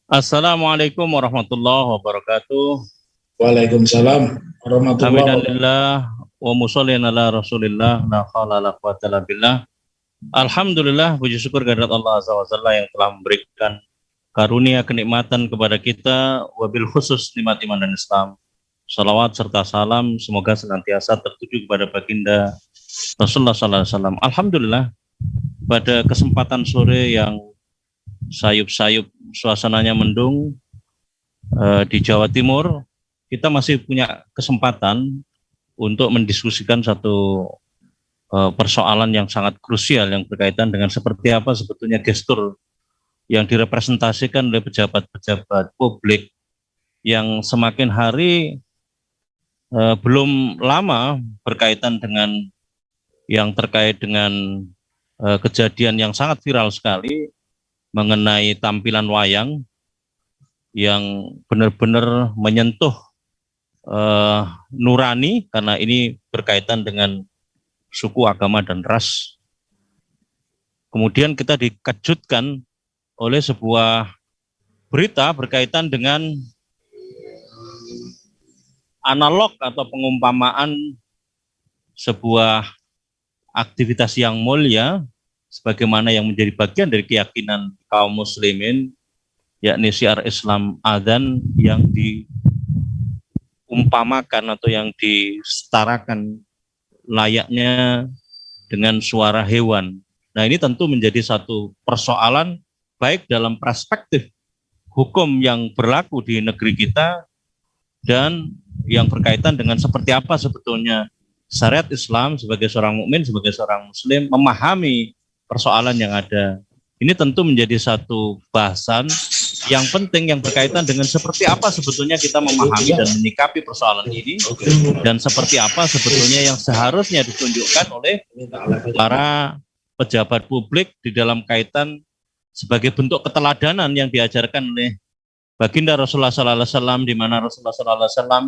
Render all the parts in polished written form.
Assalamualaikum warahmatullahi wabarakatuh. Waalaikumsalam warahmatullahi Hamidan wabarakatuh. lillah wa musholin ala rasulillah la haula la quwata illa billah. Alhamdulillah, puji syukur kehadirat Allah Azza wa Jalla yang telah memberikan karunia kenikmatan kepada kita, wabil khusus nikmat iman dan Islam. Salawat serta salam semoga senantiasa tertuju kepada baginda Rasulullah sallallahu alaihi wasallam. Alhamdulillah, pada kesempatan sore yang sayup-sayup suasananya mendung di Jawa Timur, kita masih punya kesempatan untuk mendiskusikan satu persoalan yang sangat krusial yang berkaitan dengan seperti apa sebetulnya gestur yang direpresentasikan oleh pejabat-pejabat publik yang semakin hari belum lama berkaitan dengan yang terkait dengan kejadian yang sangat viral sekali mengenai tampilan wayang yang benar-benar menyentuh nurani, karena ini berkaitan dengan suku, agama, dan ras. Kemudian kita dikejutkan oleh sebuah berita berkaitan dengan analog atau pengumpamaan sebuah aktivitas yang mulia sebagaimana yang menjadi bagian dari keyakinan kaum muslimin, yakni syiar Islam adzan yang diumpamakan atau yang disetarakan layaknya dengan suara hewan. Nah, ini tentu menjadi satu persoalan baik dalam perspektif hukum yang berlaku di negeri kita dan yang berkaitan dengan seperti apa sebetulnya syariat Islam sebagai seorang mukmin, sebagai seorang muslim memahami persoalan yang ada. Ini tentu menjadi satu bahasan yang penting yang berkaitan dengan seperti apa sebetulnya kita memahami dan menyikapi persoalan ini, dan seperti apa sebetulnya yang seharusnya ditunjukkan oleh para pejabat publik di dalam kaitan sebagai bentuk keteladanan yang diajarkan oleh baginda Rasulullah sallallahu alaihi wasallam, di mana Rasulullah sallallahu alaihi wasallam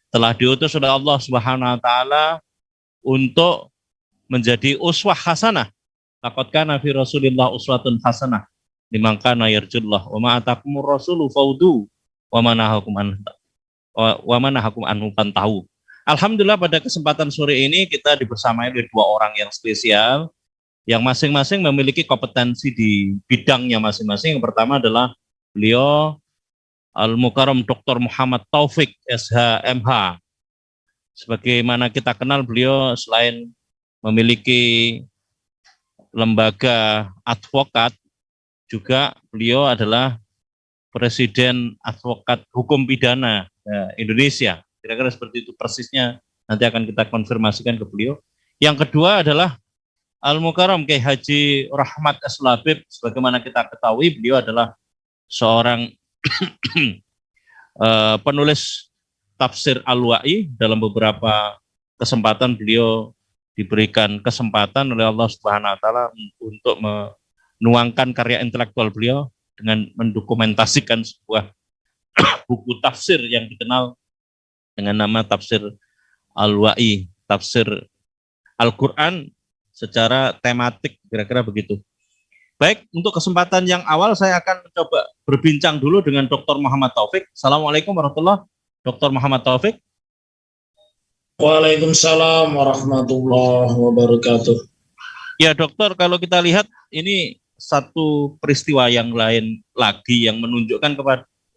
telah diutus oleh Allah Subhanahu wa taala untuk menjadi uswah hasanah. Laqad kana fi Rasulillah uswatun hasanah liman kana yarjullah wa ma atakumur rasulu faudu wa manahakum anhu fantahu. Alhamdulillah, pada kesempatan sore ini kita dibersamai oleh dua orang yang spesial yang masing-masing memiliki kompetensi di bidangnya masing-masing. Yang pertama adalah beliau Al-Mukarram Dr. Muhammad Taufik SH.MH. Sebagaimana kita kenal, beliau selain memiliki lembaga advokat, juga beliau adalah Presiden Advokat Hukum Pidana Indonesia. Kira-kira seperti itu persisnya, nanti akan kita konfirmasikan ke beliau. Yang kedua adalah Al-Mukarram Kiai Haji Rahmat S. Labib. Sebagaimana kita ketahui, beliau adalah seorang penulis tafsir Al-Wa'i. Dalam beberapa kesempatan beliau diberikan kesempatan oleh Allah Subhanahu wa taala untuk menuangkan karya intelektual beliau dengan mendokumentasikan sebuah buku tafsir yang dikenal dengan nama tafsir Al-Wa'i, tafsir Al-Qur'an secara tematik, kira-kira begitu. Baik, untuk kesempatan yang awal saya akan mencoba berbincang dulu dengan Dr. Muhammad Taufik. Assalamualaikum warahmatullahi wabarakatuh, Dr. Muhammad Taufik. Waalaikumsalam warahmatullahi wabarakatuh. Ya dokter, kalau kita lihat ini satu peristiwa yang lain lagi yang menunjukkan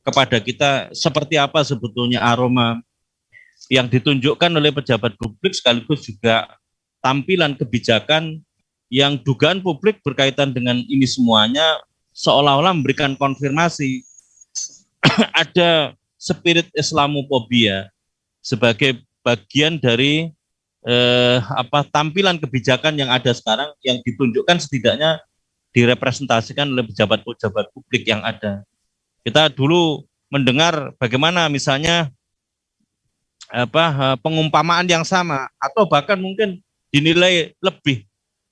kepada kita seperti apa sebetulnya aroma yang ditunjukkan oleh pejabat publik, sekaligus juga tampilan kebijakan yang dugaan publik berkaitan dengan ini semuanya seolah-olah memberikan konfirmasi ada spirit Islamofobia sebagai bagian dari tampilan kebijakan yang ada sekarang, yang ditunjukkan setidaknya direpresentasikan oleh pejabat-pejabat publik yang ada. Kita dulu mendengar bagaimana misalnya pengumpamaan yang sama, atau bahkan mungkin dinilai lebih,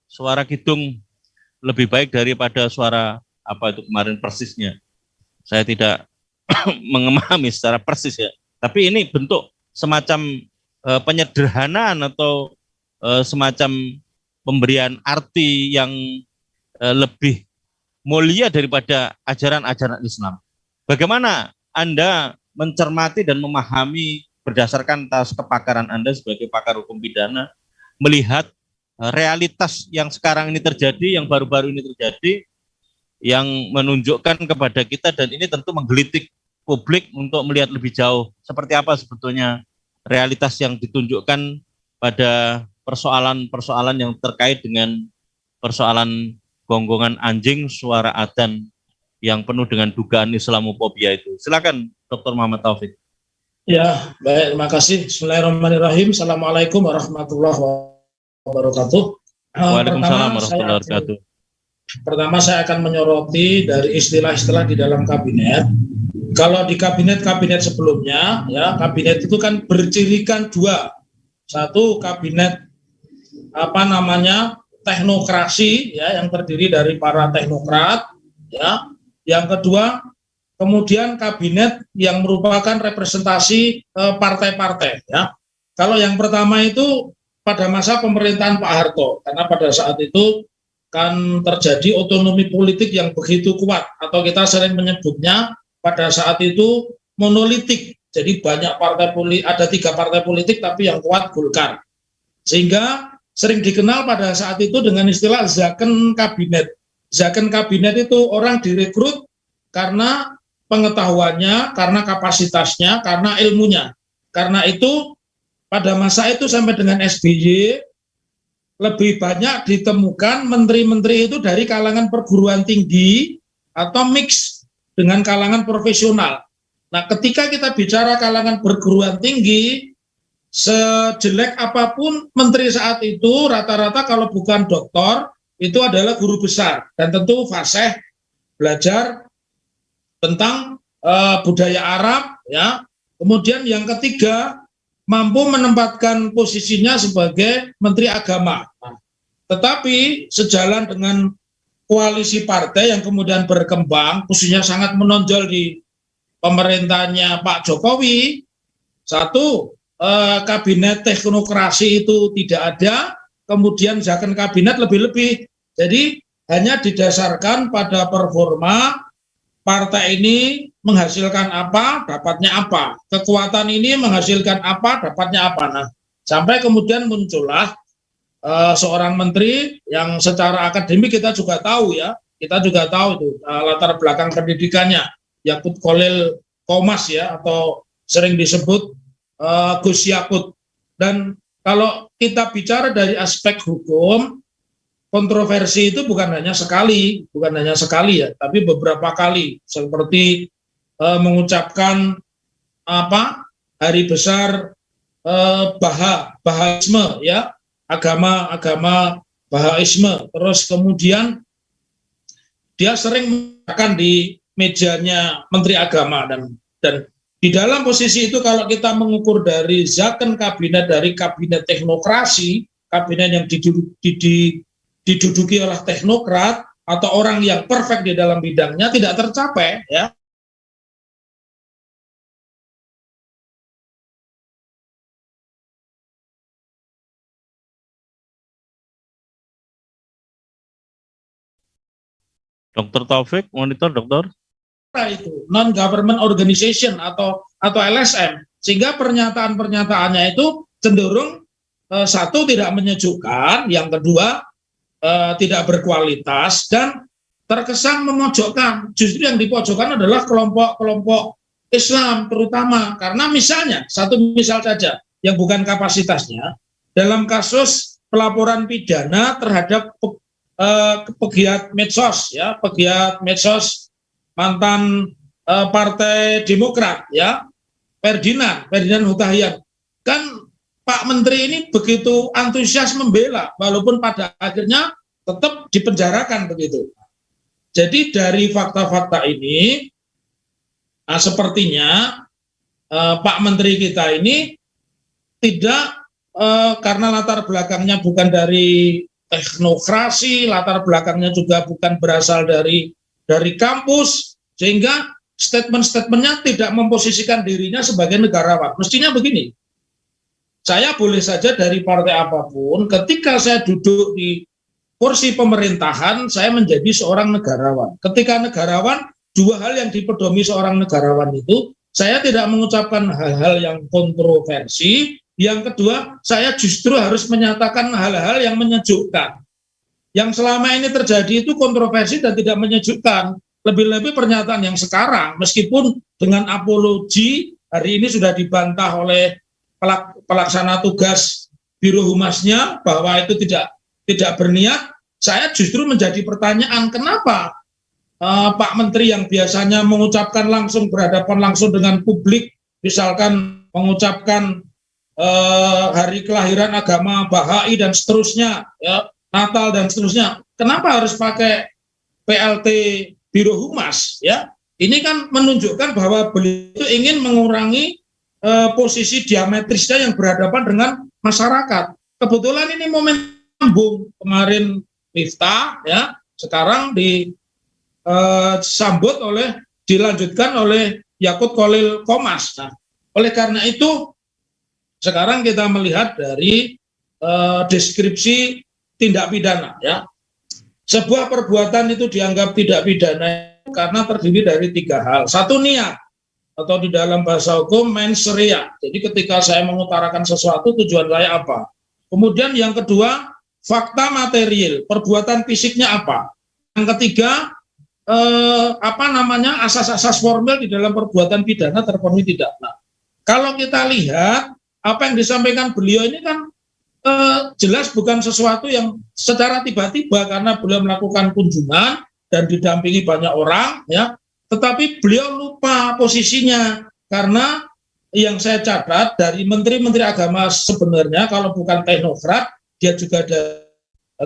suara kidung lebih baik daripada suara itu kemarin persisnya. Saya tidak mengemahami secara persis ya, tapi ini bentuk semacam penyederhanaan atau semacam pemberian arti yang lebih mulia daripada ajaran-ajaran Islam. Bagaimana Anda mencermati dan memahami berdasarkan atas kepakaran Anda sebagai pakar hukum pidana, melihat realitas yang sekarang ini terjadi, yang baru-baru ini terjadi, yang menunjukkan kepada kita, dan ini tentu menggelitik publik untuk melihat lebih jauh seperti apa sebetulnya realitas yang ditunjukkan pada persoalan-persoalan yang terkait dengan persoalan gonggongan anjing, suara adzan yang penuh dengan dugaan Islamofobia itu. Silakan Dr. Muhammad Taufik. Ya, baik, terima kasih. Bismillahirrahmanirrahim. Assalamualaikum warahmatullahi wabarakatuh. Waalaikumsalam warahmatullahi wabarakatuh. Pertama saya akan menyoroti dari istilah-istilah di dalam kabinet. Kalau di kabinet-kabinet sebelumnya, ya kabinet itu kan bercirikan dua. Satu, kabinet teknokrasi, ya, yang terdiri dari para teknokrat, ya. Yang kedua, kemudian kabinet yang merupakan representasi partai-partai, ya. Kalau yang pertama itu pada masa pemerintahan Pak Harto, karena pada saat itu kan terjadi otonomi politik yang begitu kuat, atau kita sering menyebutnya pada saat itu monolitik. Jadi banyak partai politik, ada 3 partai politik, tapi yang kuat Golkar. Sehingga sering dikenal pada saat itu dengan istilah Zakon Kabinet. Zakon Kabinet itu orang direkrut karena pengetahuannya, karena kapasitasnya, karena ilmunya. Karena itu pada masa itu sampai dengan SBY lebih banyak ditemukan menteri-menteri itu dari kalangan perguruan tinggi atau mix dengan kalangan profesional. Nah, ketika kita bicara kalangan perguruan tinggi, sejelek apapun menteri saat itu rata-rata kalau bukan doktor itu adalah guru besar dan tentu fasih belajar tentang budaya Arab, ya. Kemudian yang ketiga, mampu menempatkan posisinya sebagai menteri agama. Nah, tetapi sejalan dengan koalisi partai yang kemudian berkembang, khususnya sangat menonjol di pemerintahannya Pak Jokowi, satu, kabinet teknokrasi itu tidak ada, kemudian Zakon Kabinet lebih-lebih. Jadi hanya didasarkan pada performa partai ini menghasilkan apa, dapatnya apa. Kekuatan ini menghasilkan apa, dapatnya apa. Nah, sampai kemudian muncullah seorang menteri yang secara akademik kita juga tahu, ya. Kita juga tahu itu latar belakang pendidikannya, Yakut Khalil Qomas, ya, atau sering disebut Gus Yakut. Dan kalau kita bicara dari aspek hukum, kontroversi itu bukan hanya sekali, ya, tapi beberapa kali, seperti mengucapkan hari besar Bahaisme, ya, agama Bahaisme. Terus kemudian dia sering mengatakan di mejanya Menteri Agama, dan di dalam posisi itu kalau kita mengukur dari Zakon Kabinet, dari kabinet teknokrasi, kabinet yang diduduki oleh teknokrat atau orang yang perfect di dalam bidangnya, tidak tercapai, ya. Dr. Taufik, monitor dokter. Itu non-government organization atau LSM, sehingga pernyataan-pernyataannya itu cenderung satu, tidak menyejukkan, yang kedua tidak berkualitas, dan terkesan memojokkan. Justru yang dipojokkan adalah kelompok-kelompok Islam terutama, karena misalnya, satu misal saja yang bukan kapasitasnya, dalam kasus pelaporan pidana terhadap pegiat medsos, ya, pegiat medsos mantan Partai Demokrat, ya, Ferdinand Hutahian, kan Pak Menteri ini begitu antusias membela, walaupun pada akhirnya tetap dipenjarakan begitu. Jadi dari fakta-fakta ini, sepertinya Pak Menteri kita ini tidak, karena latar belakangnya bukan dari teknokrasi, latar belakangnya juga bukan berasal dari kampus, sehingga statement-statementnya tidak memposisikan dirinya sebagai negarawan. Mestinya begini, saya boleh saja dari partai apapun, ketika saya duduk di kursi pemerintahan, saya menjadi seorang negarawan. Ketika negarawan, dua hal yang dipedomi seorang negarawan itu, saya tidak mengucapkan hal-hal yang kontroversi. Yang kedua, saya justru harus menyatakan hal-hal yang menyejukkan. Yang selama ini terjadi itu kontroversi dan tidak menyejukkan. Lebih-lebih pernyataan yang sekarang, meskipun dengan apologi, hari ini sudah dibantah oleh pelaksana tugas Biro Humasnya bahwa itu tidak berniat. Saya justru menjadi pertanyaan, kenapa Pak Menteri yang biasanya mengucapkan langsung, berhadapan langsung dengan publik, misalkan mengucapkan hari kelahiran agama Bahai dan seterusnya, ya, Natal dan seterusnya, kenapa harus pakai PLT Biro Humas? Ya, ini kan menunjukkan bahwa beliau itu ingin mengurangi posisi diametrisnya yang berhadapan dengan masyarakat. Kebetulan ini momen sambung, kemarin Miftah, ya, sekarang disambut dilanjutkan oleh Yakut Khalil Qomas. Nah, oleh karena itu sekarang kita melihat dari deskripsi tindak pidana, ya. Sebuah perbuatan itu dianggap tidak pidana karena terdiri dari tiga hal. Satu, niat, atau di dalam bahasa hukum mens rea. Jadi ketika saya mengutarakan sesuatu, tujuan saya apa. Kemudian yang kedua, fakta material, perbuatan fisiknya apa. Yang ketiga, asas-asas formil di dalam perbuatan pidana terpenuhi tidak. Nah, kalau kita lihat apa yang disampaikan beliau ini kan jelas bukan sesuatu yang secara tiba-tiba karena beliau melakukan kunjungan dan didampingi banyak orang, ya. Tetapi beliau lupa posisinya karena yang saya catat dari menteri-menteri agama sebenarnya kalau bukan teknokrat, dia juga ada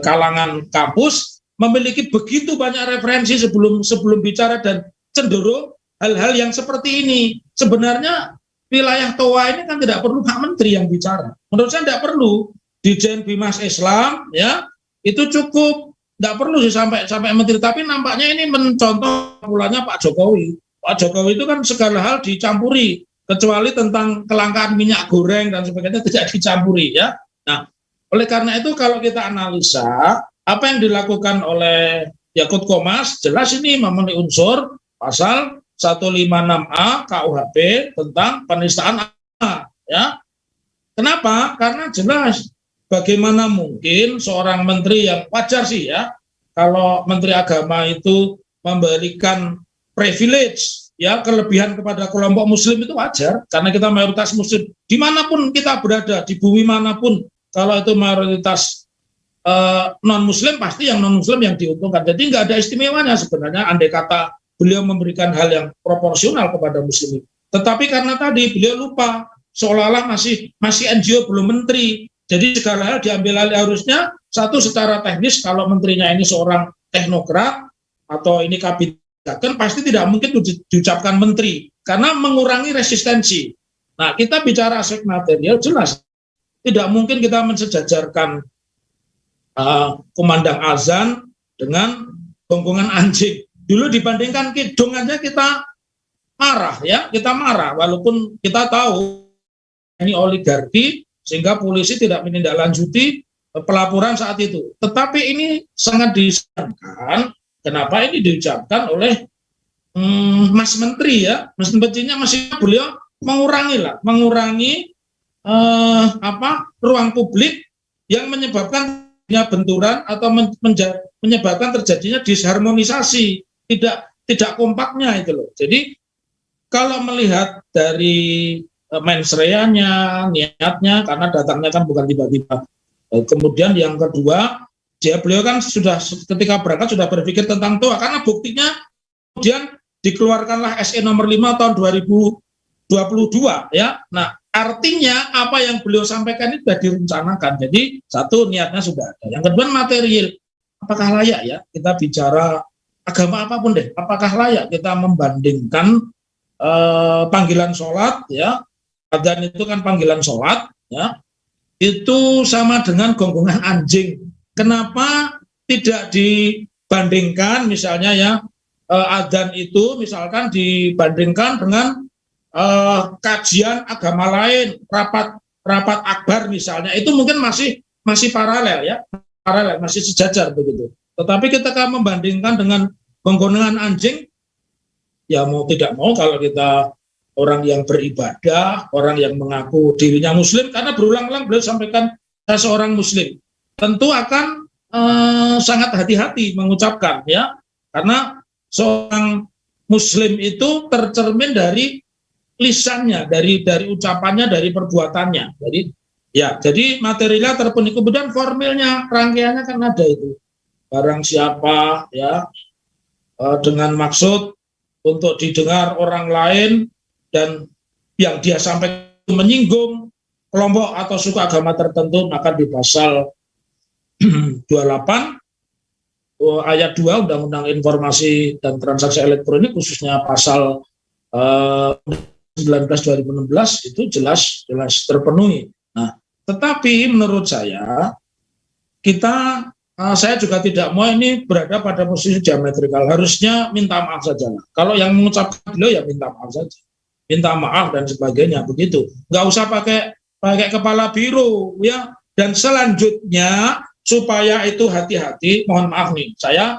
kalangan kampus, memiliki begitu banyak referensi sebelum bicara dan cenderung hal-hal yang seperti ini. Sebenarnya wilayah TOA ini kan tidak perlu Pak Menteri yang bicara. Menurut saya tidak perlu. Dirjen Bimas Islam, ya, itu cukup, tidak perlu sih sampai Menteri. Tapi nampaknya ini mencontoh pulanya Pak Jokowi. Pak Jokowi itu kan segala hal dicampuri, kecuali tentang kelangkaan minyak goreng dan sebagainya tidak dicampuri, ya. Nah, oleh karena itu kalau kita analisa apa yang dilakukan oleh Yakut Qomas, jelas ini memenuhi unsur pasal 156A KUHP tentang penistaan agama, ya. Kenapa? Karena jelas bagaimana mungkin seorang menteri yang wajar sih, ya, kalau menteri agama itu memberikan privilege, ya, kelebihan kepada kelompok muslim itu wajar karena kita mayoritas muslim dimanapun kita berada di bumi manapun. Kalau itu mayoritas non muslim, pasti yang non muslim yang diuntungkan. Jadi nggak ada istimewanya sebenarnya andai kata beliau memberikan hal yang proporsional kepada muslimin. Tetapi karena tadi beliau lupa, seolah-olah masih NGO belum menteri. Jadi segala hal diambil alih. Harusnya satu, secara teknis kalau menterinya ini seorang teknokrat atau ini kabinet, kan pasti tidak mungkin diucapkan menteri karena mengurangi resistensi. Nah, kita bicara aspek material, jelas tidak mungkin kita mensejajarkan kumandang azan dengan gonggongan anjing. Dulu dibandingkan kidung aja kita marah, ya, kita marah walaupun kita tahu ini oligarki sehingga polisi tidak menindaklanjuti pelaporan saat itu. Tetapi ini sangat disayangkan kenapa ini diucapkan oleh Mas Menteri, ya. Mas Menterinya masih beliau mengurangi ruang publik yang menyebabkan benturan atau menyebabkan terjadinya disharmonisasi, tidak kompaknya itu loh. Jadi kalau melihat dari mens rea-nya, niatnya, karena datangnya kan bukan tiba-tiba. Kemudian yang kedua, beliau kan sudah ketika berangkat sudah berpikir tentang TOA, karena buktinya kemudian dikeluarkanlah SE nomor 5 tahun 2022, ya. Nah, artinya apa yang beliau sampaikan itu sudah direncanakan. Jadi satu, niatnya sudah ada. Yang kedua, material. Apakah layak, ya, kita bicara agama apapun deh, apakah layak kita membandingkan panggilan sholat, ya, adzan itu kan panggilan sholat, ya, itu sama dengan gonggongan anjing. Kenapa tidak dibandingkan misalnya, ya, adzan itu misalkan dibandingkan dengan kajian agama lain, rapat akbar misalnya, itu mungkin masih paralel, ya, masih sejajar begitu. Tetapi ketika membandingkan dengan gonggongan anjing, ya mau tidak mau kalau kita orang yang beribadah, orang yang mengaku dirinya muslim, karena berulang-ulang beliau sampaikan saya seorang muslim, tentu akan sangat hati-hati mengucapkan, ya, karena seorang muslim itu tercermin dari lisannya, dari ucapannya, dari perbuatannya. Jadi materialnya terpenuhi, kemudian formilnya, rangkaiannya kan ada itu. Barang siapa, ya, dengan maksud untuk didengar orang lain dan yang dia sampaikan menyinggung kelompok atau suku agama tertentu, maka di pasal 28 ayat 2 Undang-Undang Informasi dan Transaksi Elektronik, khususnya pasal 19 2016 itu jelas terpenuhi. Nah, tetapi menurut saya saya juga tidak mau ini berada pada posisi diametrikal. Harusnya minta maaf saja. Kalau yang mengucapkan beliau ya minta maaf saja, minta maaf dan sebagainya, begitu. Nggak usah pakai kepala biru, ya. Dan selanjutnya supaya itu hati-hati, mohon maaf nih, saya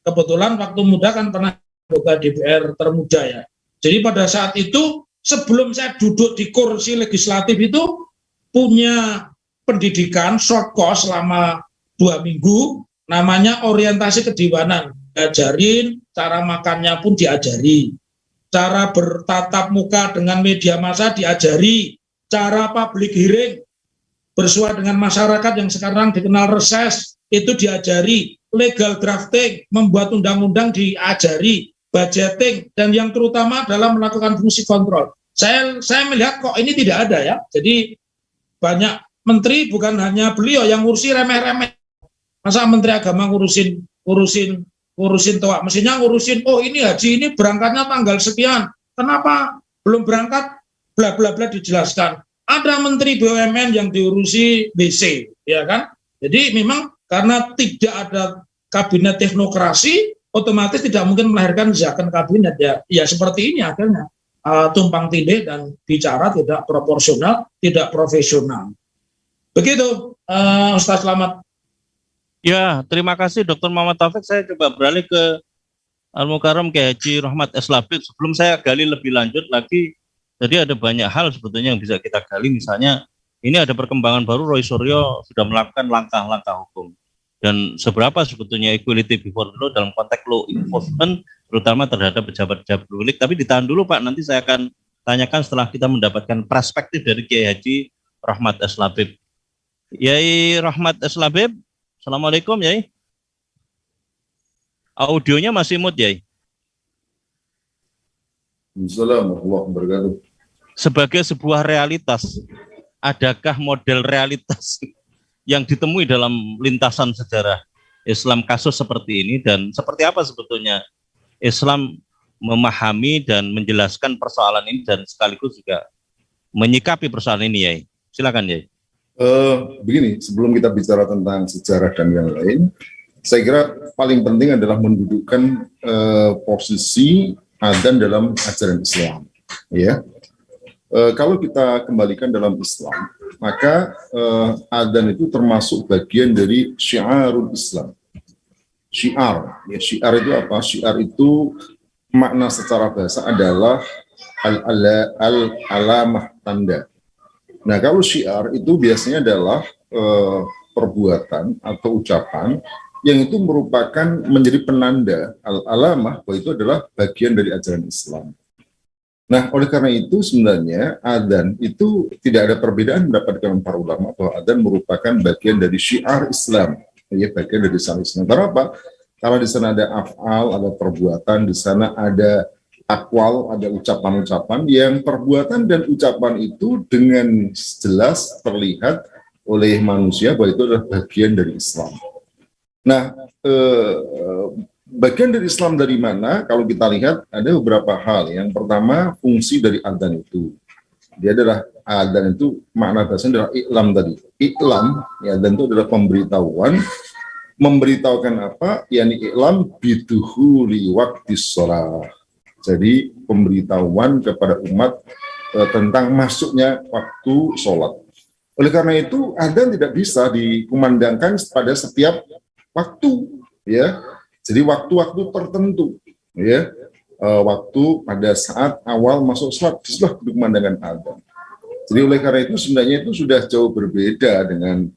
kebetulan waktu muda kan pernah anggota DPR termuda, ya. Jadi pada saat itu sebelum saya duduk di kursi legislatif itu punya pendidikan short course selama 2 minggu, namanya orientasi kedewanan. Diajarin, cara makannya pun diajari, cara bertatap muka dengan media massa diajari, cara public hearing, bersua dengan masyarakat yang sekarang dikenal reses, itu diajari, legal drafting, membuat undang-undang diajari, budgeting, dan yang terutama adalah melakukan fungsi kontrol. Saya melihat kok ini tidak ada, ya. Jadi banyak menteri, bukan hanya beliau yang ngurusi remeh-remeh. Masa menteri agama ngurusin toa, mestinya ngurusin, oh ini haji ini berangkatnya tanggal sekian, kenapa belum berangkat, bla bla bla dijelaskan. Ada menteri BUMN yang diurusi BC, ya kan? Jadi memang karena tidak ada kabinet teknokrasi, otomatis tidak mungkin melahirkan zakon kabinet, ya. Ya seperti ini akhirnya tumpang tindih dan bicara tidak proporsional, tidak profesional. Begitu, Ustaz Slamet. Ya, terima kasih Dr. Muhammad Taufik. Saya coba beralih ke Al-Mukarram Kiai Haji Rahmat S. Labib. Sebelum saya gali lebih lanjut lagi, jadi ada banyak hal sebetulnya yang bisa kita gali. Misalnya, ini ada perkembangan baru, Roy Suryo sudah melakukan langkah-langkah hukum. Dan seberapa sebetulnya equality before the law dalam konteks law enforcement, terutama terhadap pejabat-pejabat publik. Tapi ditahan dulu Pak, nanti saya akan tanyakan setelah kita mendapatkan perspektif dari Kiai Haji Rahmat S. Labib. Yai Rahmat S. Labib, Assalamualaikum, Yai. Audionya masih mute, Yai. Assalamualaikum warahmatullahi wabarakatuh. Sebagai sebuah realitas, adakah model realitas yang ditemui dalam lintasan sejarah Islam kasus seperti ini, dan seperti apa sebetulnya Islam memahami dan menjelaskan persoalan ini dan sekaligus juga menyikapi persoalan ini, Yai? Silakan, Yai. Begini, sebelum kita bicara tentang sejarah dan yang lain, saya kira paling penting adalah mendudukkan posisi adzan dalam ajaran Islam. Ya, kalau kita kembalikan dalam Islam, maka adzan itu termasuk bagian dari syiarul Islam. Syiar, ya, syiar itu apa? Syiar itu makna secara bahasa adalah alamah, tanda. Nah, kalau syiar itu biasanya adalah perbuatan atau ucapan yang itu merupakan menjadi penanda alamah bahwa itu adalah bagian dari ajaran Islam. Nah, oleh karena itu sebenarnya adzan itu tidak ada perbedaan mendapatkan para ulama bahwa adzan merupakan bagian dari syiar Islam, ya, bagian dari syiar Islam. Kenapa? Karena di sana ada af'al, ada perbuatan, di sana ada akwal, ada ucapan-ucapan yang perbuatan dan ucapan itu dengan jelas terlihat oleh manusia bahwa itu adalah bagian dari Islam. Nah, bagian dari Islam dari mana? Kalau kita lihat ada beberapa hal. Yang pertama, fungsi dari adzan itu. Dia adalah adzan itu makna bahasanya adalah iklam tadi. Iklam, ya, dan itu adalah pemberitahuan. Memberitahukan apa? Yani iklam biduhuli waqtis shalah. Jadi pemberitahuan kepada umat tentang masuknya waktu sholat. Oleh karena itu, adzan tidak bisa dikumandangkan pada setiap waktu, ya. Jadi waktu-waktu tertentu, ya. waktu pada saat awal masuk sholat di sebelah pemandangan adzan. Jadi oleh karena itu sebenarnya itu sudah jauh berbeda dengan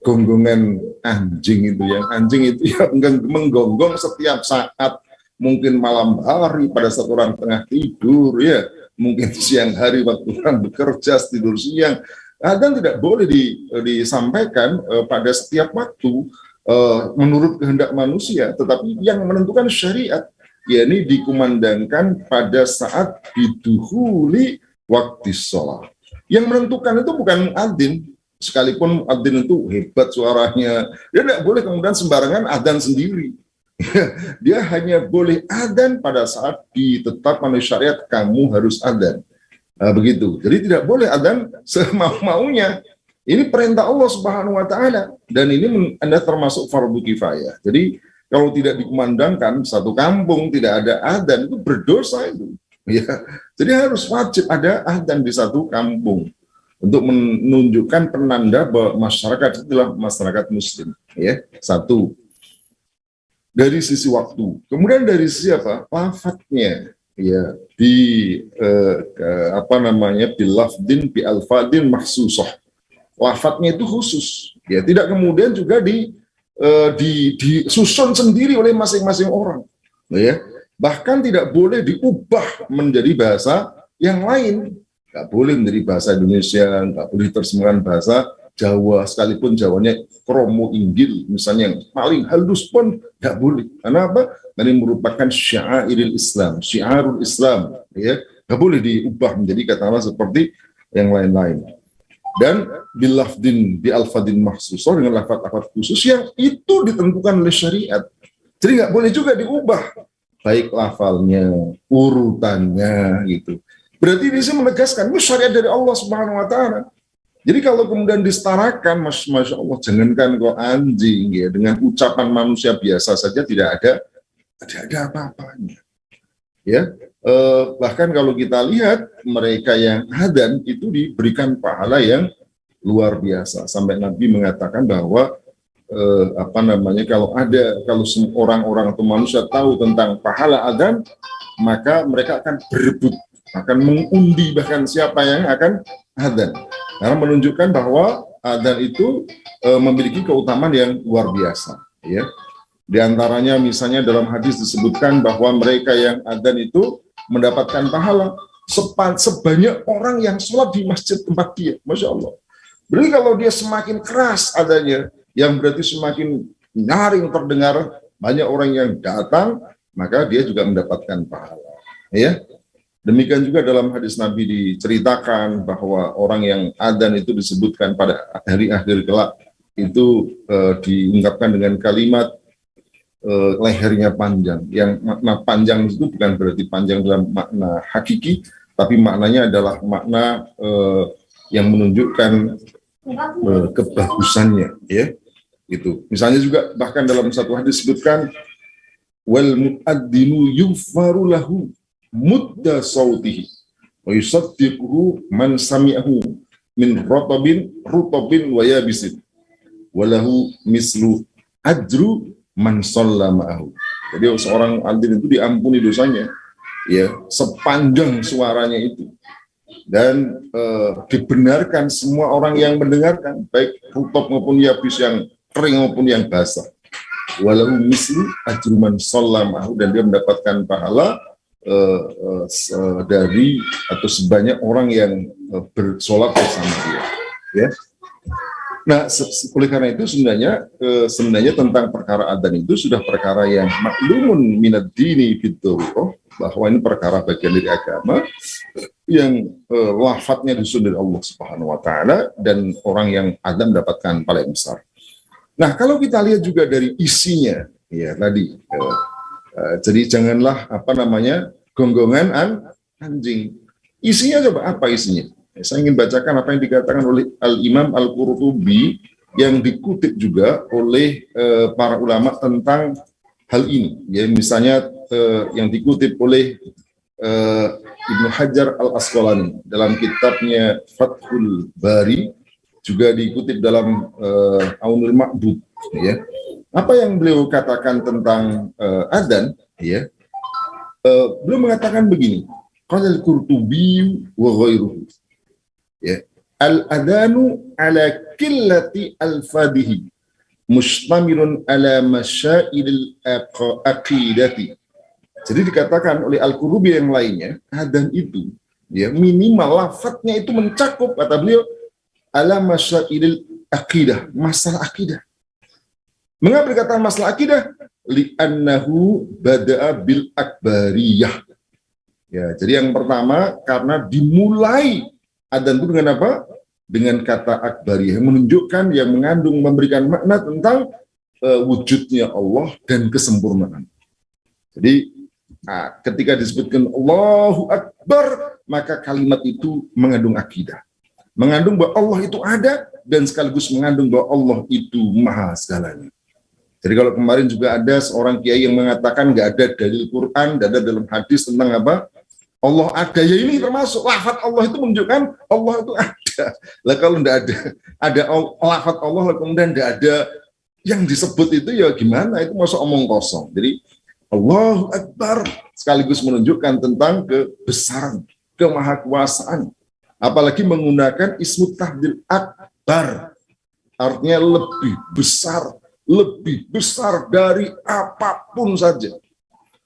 gonggongan anjing itu. Yang anjing itu yang menggonggong setiap saat, mungkin malam hari pada saat orang tengah tidur, ya, mungkin siang hari waktu orang bekerja tidur siang. Adzan tidak boleh disampaikan pada setiap waktu menurut kehendak manusia, tetapi yang menentukan syariat, yakni dikumandangkan pada saat biduhuli waktu sholat. Yang menentukan itu bukan adzan, sekalipun adzan itu hebat suaranya, dia tidak boleh kemudian sembarangan adzan sendiri. Dia hanya boleh adzan pada saat ditetapkan oleh syariat, kamu harus adzan. Begitu. Jadi tidak boleh adzan semau-maunya. Ini perintah Allah Subhanahu wa taala, dan ini Anda termasuk fardu kifayah. Jadi kalau tidak dikumandangkan satu kampung tidak ada adzan, itu berdosa itu. Ya, jadi harus wajib ada adzan di satu kampung untuk menunjukkan penanda bahwa masyarakat itulah masyarakat Muslim. Ya, satu dari sisi waktu, kemudian dari sisi apa? Lafadznya, ya, bilafdin bi alfadin mahsusah. Lafadznya itu khusus, ya, tidak kemudian juga disusun sendiri oleh masing-masing orang, ya. Bahkan tidak boleh diubah menjadi bahasa yang lain. Nggak boleh menjadi bahasa Indonesia, nggak boleh terjemahkan bahasa Jawa, sekalipun Jawanya kromo inggil, misalnya yang paling halus pun nggak boleh. Karena apa? Ini merupakan syiarul Islam, syiarul Islam, ya, nggak boleh diubah menjadi katakanlah seperti yang lain-lain. Dan bilafdin bi alfadin mahsusah, dengan lafaz-lafaz khusus yang itu ditentukan oleh syariat. Jadi nggak boleh juga diubah, baik lafalnya, urutannya, gitu. Berarti ini sih menegaskan ini syariat dari Allah Subhanahu wa taala. Jadi kalau kemudian disetarakan, masya Allah, jangankan kok anjing, ya, dengan ucapan manusia biasa saja tidak ada apa-apanya. Ya, bahkan kalau kita lihat mereka yang adzan itu diberikan pahala yang luar biasa, sampai Nabi mengatakan bahwa kalau orang-orang atau manusia tahu tentang pahala adzan, maka mereka akan berebut, akan mengundi bahkan siapa yang akan adzan, karena menunjukkan bahwa adzan itu memiliki keutamaan yang luar biasa, ya. Di antaranya misalnya dalam hadis disebutkan bahwa mereka yang adzan itu mendapatkan pahala sebanyak orang yang sholat di masjid tempat dia, masya Allah. Berarti kalau dia semakin keras adanya, yang berarti semakin nyaring terdengar, banyak orang yang datang, maka dia juga mendapatkan pahala. Ya, demikian juga dalam hadis Nabi diceritakan bahwa orang yang adzan itu disebutkan pada hari akhir kelak itu diungkapkan dengan kalimat lehernya panjang. Yang makna panjang itu bukan berarti panjang dalam makna hakiki, tapi maknanya adalah makna yang menunjukkan kebagusannya, ya. Gitu. Misalnya juga bahkan dalam satu hadis disebutkan wal muadzinu yughfaru lahu mudda sautihi wa yusaddiquhu man sami'ahu min rutabin wa yabisin wa lahu mislu ajru man shalla ma'ahu. Jadi seorang adzan itu diampuni dosanya, ya, sepanjang suaranya itu, dan dibenarkan semua orang yang mendengarkan, baik rutab maupun yabis, yang kering maupun yang basah. Walau mislu ajruman shallamahu, dan dia mendapatkan pahala dari atau sebanyak orang yang bersolat bersama dia. Ya. Nah, oleh karena itu sebenarnya tentang perkara adzan itu sudah perkara yang maklumun minad dini biddarurah, bahwa ini perkara bagian dari agama yang lafadznya disusun dari Allah Subhanahu wa taala, dan orang yang adzan mendapatkan pahala yang besar. Nah, kalau kita lihat juga dari isinya, ya tadi, jadi janganlah gonggongan anjing. Isinya coba apa isinya? Saya ingin bacakan apa yang dikatakan oleh Al-Imam Al-Qurtubi, yang dikutip juga oleh para ulama tentang hal ini. Ya, misalnya yang dikutip oleh Ibnu Hajar Al-Asqalani dalam kitabnya Fathul Bari, juga dikutip dalam Aunul Ma'bud, ya. Apa yang beliau katakan tentang adzan, ya. Beliau mengatakan begini, qala al-Qurtubi wa ghairuhu, ya, al-adanu ala qillati al-fadihi mustamirun ala masyairil aqidati. Jadi dikatakan oleh Al-Qurtubi yang lainnya, adzan itu ya minimal lafadznya itu mencakup, kata beliau, ala masyairil aqidah, masalah akidah. Mengapa dikatakan masalah akidah? Li'annahu bada'a bil akbariyah. Ya, jadi yang pertama karena dimulai adzan itu dengan apa? Dengan kata akbariyah, yang menunjukkan, yang mengandung, memberikan makna tentang wujudnya Allah dan kesempurnaan. Jadi ketika disebutkan Allahu Akbar, maka kalimat itu mengandung akidah, mengandung bahwa Allah itu ada, dan sekaligus mengandung bahwa Allah itu maha segalanya. Jadi kalau kemarin juga ada seorang kiai yang mengatakan nggak ada dalil Quran, nggak ada dalam hadis tentang apa Allah ada, ya ini termasuk lafaz Allah itu menunjukkan Allah itu ada. Lah kalau nggak ada lafaz Allah kemudian nggak ada yang disebut itu, ya gimana? Itu masuk omong kosong. Jadi Allahu Akbar sekaligus menunjukkan tentang kebesaran, kemahakuasaan. Apalagi menggunakan ismu tafdil akbar, artinya lebih besar dari apapun saja.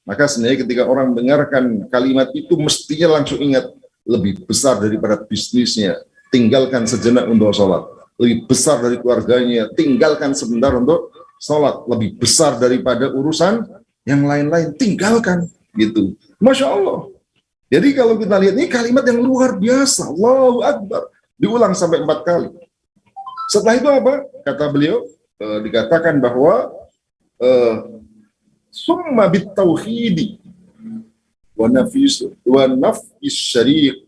Maka sebenarnya ketika orang mendengarkan kalimat itu mestinya langsung ingat, lebih besar daripada bisnisnya, tinggalkan sejenak untuk sholat. Lebih besar dari keluarganya, tinggalkan sebentar untuk sholat. Lebih besar daripada urusan yang lain-lain, tinggalkan, gitu. Masya Allah. Jadi kalau kita lihat ini kalimat yang luar biasa, Allahu Akbar, diulang sampai 4 kali. Setelah itu apa? Kata beliau, dikatakan bahwa summa bitauhidi wa nafis syariq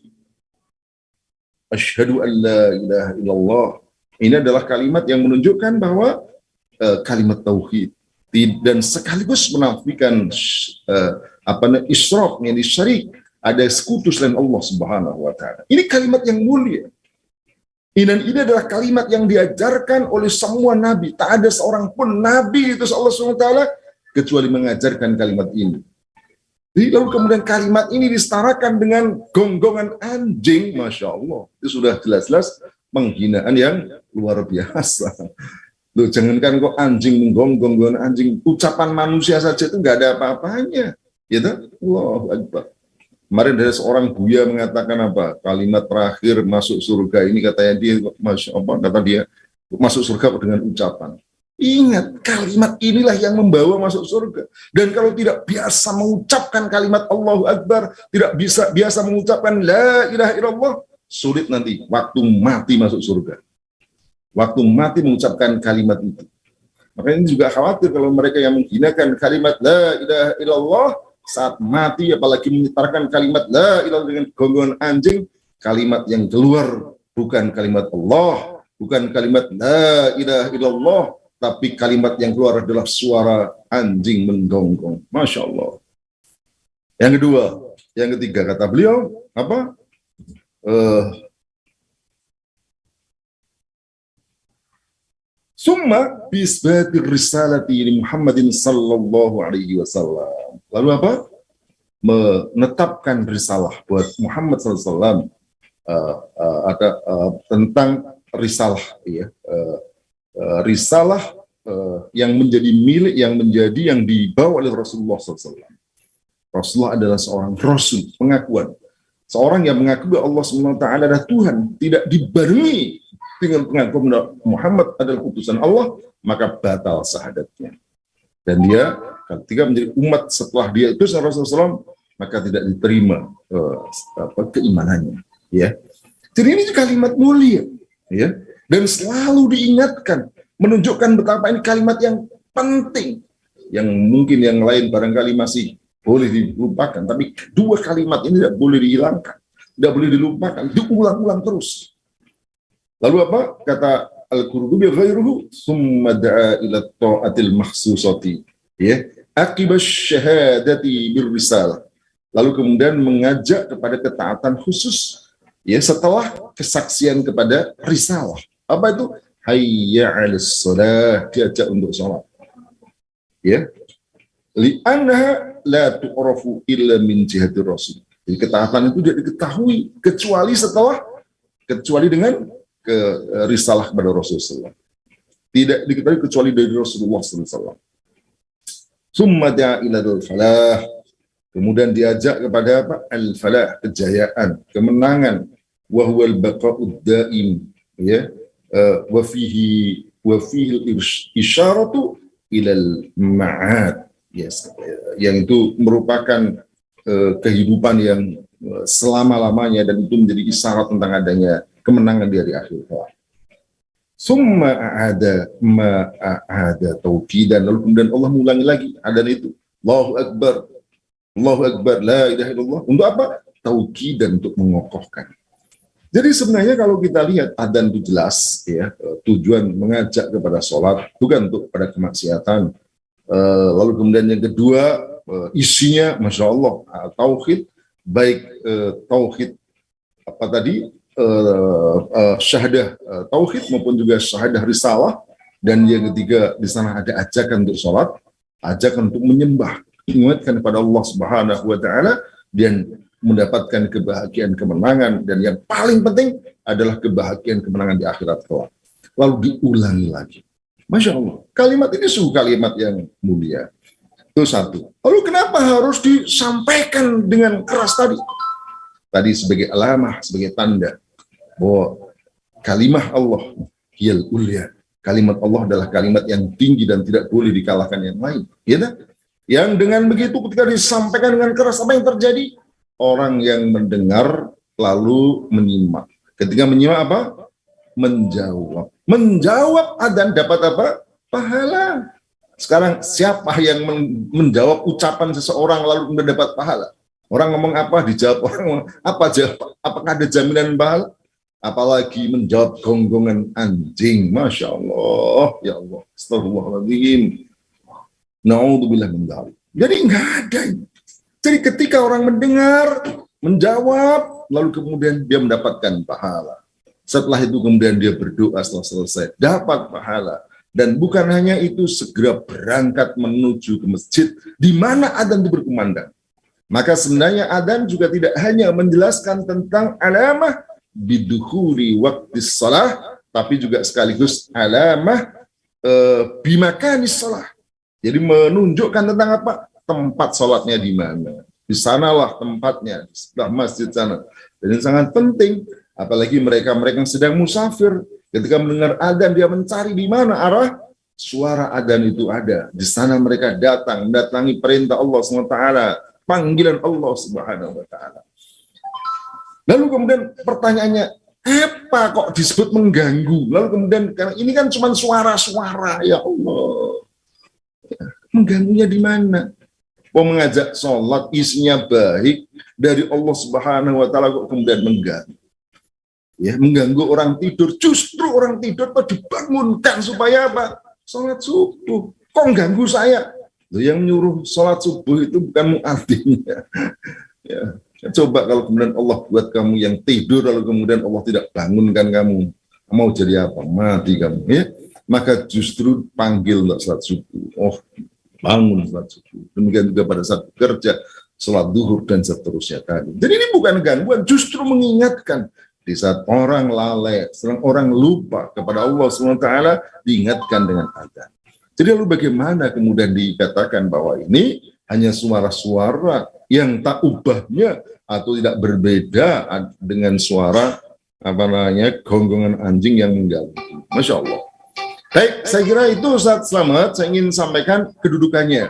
asyhadu an la ilaha illallah. Ini adalah kalimat yang menunjukkan bahwa kalimat tauhid dan sekaligus menafikan isyraq, yakni syirik, ada sekutu selain Allah Subhanahu wa taala. Ini kalimat yang mulia. Dan ini adalah kalimat yang diajarkan oleh semua nabi. Tak ada seorang pun nabi itu Allah SWT kecuali mengajarkan kalimat ini. Jadi lalu kemudian kalimat ini disetarakan dengan gonggongan anjing, Masya Allah. Itu sudah jelas-jelas penghinaan yang luar biasa. Loh, jangankan kok anjing menggonggong anjing, ucapan manusia saja itu nggak ada apa-apanya. Ya kan? Allahu Akbar. Kemarin ada seorang buya mengatakan apa? Kalimat terakhir masuk surga ini katanya dia, Masya Allah, kata dia masuk surga dengan ucapan. Ingat, kalimat inilah yang membawa masuk surga. Dan kalau tidak biasa mengucapkan kalimat Allahu Akbar, tidak bisa biasa mengucapkan La ilaha illallah, sulit nanti waktu mati masuk surga. Waktu mati mengucapkan kalimat itu. Makanya ini juga khawatir kalau mereka yang menghinakan kalimat La ilaha illallah saat mati, apalagi menyetarkan kalimat La ilaha dengan gonggongan anjing, kalimat yang keluar bukan kalimat Allah, bukan kalimat La ilaha illallah, tapi kalimat yang keluar adalah suara anjing menggonggong. Masya Allah. Yang kedua, yang ketiga kata beliau apa? Summa bisbatir risalati li Muhammadin sallallahu alaihi wasallam. Lalu apa? Menetapkan risalah buat Muhammad sallallahu alaihi wasallam, ada tentang risalah, ya, risalah yang menjadi milik, yang dibawa oleh Rasulullah SAW. Rasulullah adalah seorang rasul, pengakuan. Seorang yang mengakui bahwa Allah SWT adalah Tuhan, tidak dibarengi dengan pengakuan Muhammad adalah utusan Allah, maka batal syahadatnya. Dan dia ketika menjadi umat setelah dia itu Rasulullah SAW, maka tidak diterima keimanannya. Ya. Jadi ini kalimat mulia, ya, dan selalu diingatkan, menunjukkan betapa ini kalimat yang penting, yang mungkin yang lain barangkali masih boleh dilupakan, tapi dua kalimat ini tidak boleh dihilangkan, tidak boleh dilupakan, diulang-ulang terus. Lalu apa? Kata Al-Qurtubi ghairuhu summa da'a ila ta'atil mahsusati, ya, aqibas syahadati birrisalah. Lalu kemudian mengajak kepada ketaatan khusus, ya, setelah kesaksian kepada risalah. Apa itu? Hayya 'alas shalah, diajak untuk sholat. Ya. Li'annaha la tu'rafu illa min jihati rasul. Jadi ketaatan itu tidak diketahui kecuali dengan risalah kepada Rasulullah. Tidak diketahui kecuali dari Rasulullah SAW. Summa da'a ila al-falah. Kemudian diajak kepada apa? Al-falah, kejayaan, kemenangan. Wa huwa al-baqa'ud daim, ya. Wa fihi isyaratu ila al-ma'ad. Yes. Yang itu merupakan kehidupan yang selama-lamanya, dan itu menjadi isyarat tentang adanya kemenangan di hari akhir. Summa a'ada tauqidan, lalu kemudian Allah mengulangi lagi adzan itu. Allahu Akbar, la ilaha illallah. Untuk apa? Tauqidan, untuk mengokohkan. Jadi sebenarnya kalau kita lihat adzan itu jelas, ya, tujuan mengajak kepada sholat, bukan untuk pada kemaksiatan. Lalu kemudian yang kedua, isinya, masya Allah, tauhid, baik tauhid apa tadi, syahadah tauhid maupun juga syahadah risalah. Dan yang ketiga di sana ada ajakan untuk sholat, ajakan untuk menyembah, ingatkan kepada Allah Subhanahu wa Ta'ala, dan mendapatkan kebahagiaan kemenangan, dan yang paling penting adalah kebahagiaan kemenangan di akhirat kelak. Lalu diulangi lagi. Masya Allah, kalimat ini sungguh kalimat yang mulia. Itu satu. Lalu kenapa harus disampaikan dengan keras tadi? Tadi sebagai alamah, sebagai tanda bahwa kalimah Allah hiyal ulya. Kalimat Allah adalah kalimat yang tinggi dan tidak boleh dikalahkan yang lain. Ya, yang dengan begitu ketika disampaikan dengan keras, apa yang terjadi? Orang yang mendengar lalu menyimak. Ketika menyimak apa? Menjawab. Menjawab adzan dapat apa? Pahala. Sekarang siapa yang menjawab ucapan seseorang lalu mendapat pahala? Orang ngomong apa, dijawab orang ngomong apa, jawab. Apakah ada jaminan pahala? Apalagi menjawab gonggongan anjing. Masya Allah, ya Allah, astagfirullahaladzim. Na'udzubillah min dzalik. Jadi nggak ada. Jadi ketika orang mendengar, menjawab, lalu kemudian dia mendapatkan pahala. Setelah itu kemudian dia berdoa, setelah selesai dapat pahala. Dan bukan hanya itu, segera berangkat menuju ke masjid di mana adzan itu berkumandang. Maka sebenarnya adzan juga tidak hanya menjelaskan tentang alamah bidukhuli waktu shalah, tapi juga sekaligus alamah bimakanis shalah. Jadi menunjukkan tentang apa? Tempat sholatnya di mana. Di sanalah tempatnya, di sebelah masjid sana. Dan ini sangat penting, apalagi mereka-mereka yang sedang musafir. Ketika mendengar adzan, dia mencari di mana arah suara adzan itu ada. Di sana mereka datang, mendatangi perintah Allah SWT, panggilan Allah Subhanahu wa Ta'ala. Lalu kemudian pertanyaannya, apa kok disebut mengganggu? Lalu kemudian, karena ini kan cuma suara-suara, ya Allah. Mengganggunya di mana? Mau mengajak sholat, isinya baik dari Allah Subhanahu wa Ta'ala, kok kemudian mengganggu. Ya, mengganggu orang tidur. Justru orang tidur kok dibangunkan supaya apa? Sholat subuh. Kok ganggu saya? Loh, yang nyuruh sholat subuh itu bukan muadzinnya. Ya, coba kalau kemudian Allah buat kamu yang tidur, lalu kemudian Allah tidak bangunkan kamu, mau jadi apa? Mati kamu. Ya? Maka justru panggil untuk sholat subuh. Oh, bangun sholat subuh. Demikian juga pada saat bekerja, sholat duhur dan seterusnya tadi. Jadi ini bukan gangguan, justru mengingatkan. Di saat orang lalai, orang lupa kepada Allah SWT, diingatkan dengan adzan. Jadi lalu bagaimana kemudian dikatakan bahwa ini hanya suara-suara yang tak ubahnya atau tidak berbeda dengan suara gonggongan anjing yang mengganggu. Masya Allah. Baik, saya kira itu Ustaz Slamet, saya ingin sampaikan kedudukannya.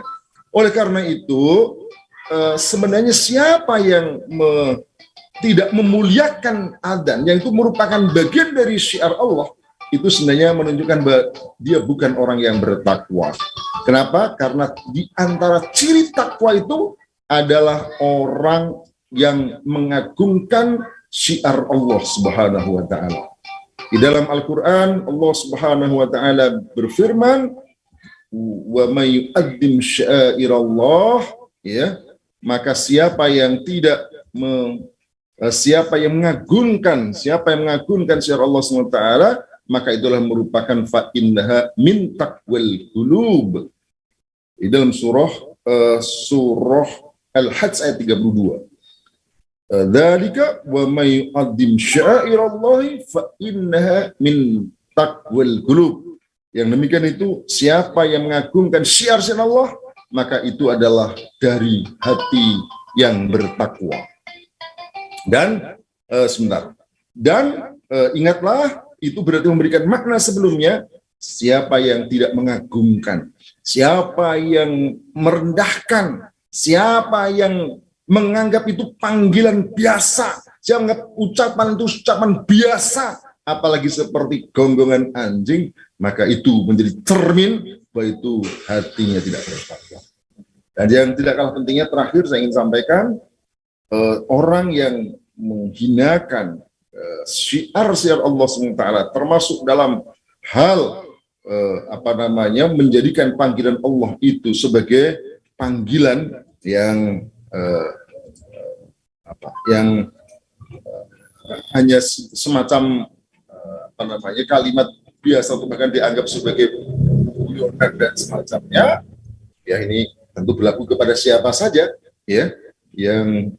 Oleh karena itu, sebenarnya siapa yang tidak memuliakan adzan, yang itu merupakan bagian dari syiar Allah, itu sebenarnya menunjukkan bahwa dia bukan orang yang bertakwa. Kenapa? Karena di antara ciri takwa itu adalah orang yang mengagungkan syiar Allah Subhanahu wa Ta'ala. Di dalam Al-Quran, Allah Subhanahu wa Ta'ala berfirman, wa may yu'adzim syairallah, ya, maka siapa yang mengagungkan syiar Allah SWT, maka itulah merupakan fa innaha min taqwal qulub. Di dalam surah surah Al-Hajj ayat 32. Dzalika wa may yu'azzim sya'airallahi fa innaha min taqwal qulub. Yang demikian itu, siapa yang mengagungkan syiar-syiar Allah, maka itu adalah dari hati yang bertakwa. Dan ingatlah, itu berarti memberikan makna sebelumnya, siapa yang tidak mengagungkan, siapa yang merendahkan, siapa yang menganggap itu panggilan biasa, siapa menganggap ucapan itu ucapan biasa, apalagi seperti gonggongan anjing, maka itu menjadi cermin bahwa itu hatinya tidak bertakwa. Dan yang tidak kalah pentingnya, terakhir saya ingin sampaikan, orang yang menghinakan syiar-syiar Allah SWT, termasuk dalam hal menjadikan panggilan Allah itu sebagai panggilan yang hanya semacam kalimat biasa atau bahkan dianggap sebagai guyonan dan semacamnya, ya ini tentu berlaku kepada siapa saja ya yang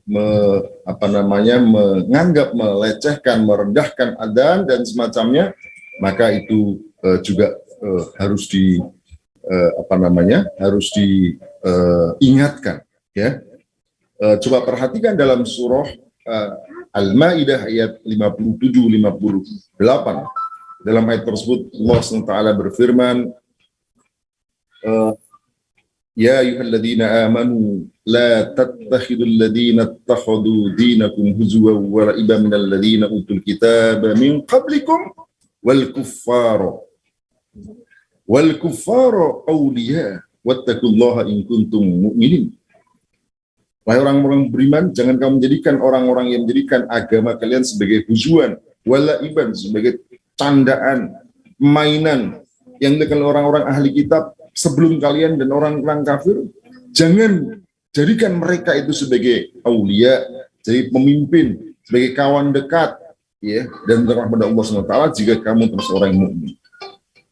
menganggap, melecehkan, merendahkan adzan dan semacamnya, maka itu juga harus diingatkan ya. Coba perhatikan dalam surah Al-Maidah ayat 57-58. Dalam ayat tersebut Allah SWT berfirman, Ya ayyuhalladzina amanu la tattakhidul ladzina ittakhadhu dinakum huzwan wa la'iban minal ladzina utul kitaba min qablikum wal kuffara awliya wattaqullaha in kuntum mu'minin. Wahai orang-orang beriman, jangan kamu menjadikan orang-orang yang menjadikan agama kalian sebagai huzwan wa la'iban, sebagai candaan, mainan yang dilakukan orang-orang ahli kitab sebelum kalian dan orang-orang kafir. Jangan jadikan mereka itu sebagai aulia, jadi pemimpin, sebagai kawan dekat, ya, dan berrahmat Allah SWT jika kamu terus orang mukmin.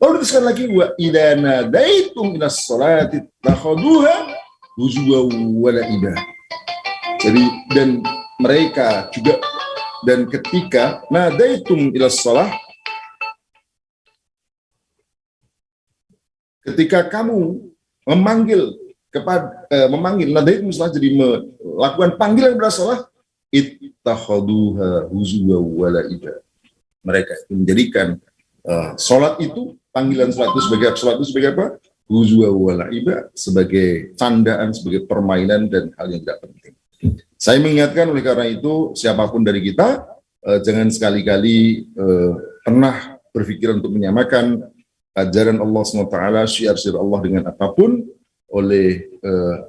Lalu dituliskan lagi, wa idza nadaitum ilas sholati takhuduha huzwa wa la'iba. Jadi dan mereka juga, dan ketika nadaitum ilas shalah, ketika kamu memanggil nadaitum salah, jadi melakukan panggilan kepada salah, ittakhaduha huzwa wa la'iba. Mereka menjadikan salat itu, panggilan salat itu sebagai apa? Huzwa wa la'iba, sebagai candaan, sebagai permainan dan hal yang tidak penting. Saya mengingatkan oleh karena itu, siapapun dari kita jangan sekali-kali pernah berpikiran untuk menyamakan ajaran Allah SWT, syiar-syiar Allah dengan apapun oleh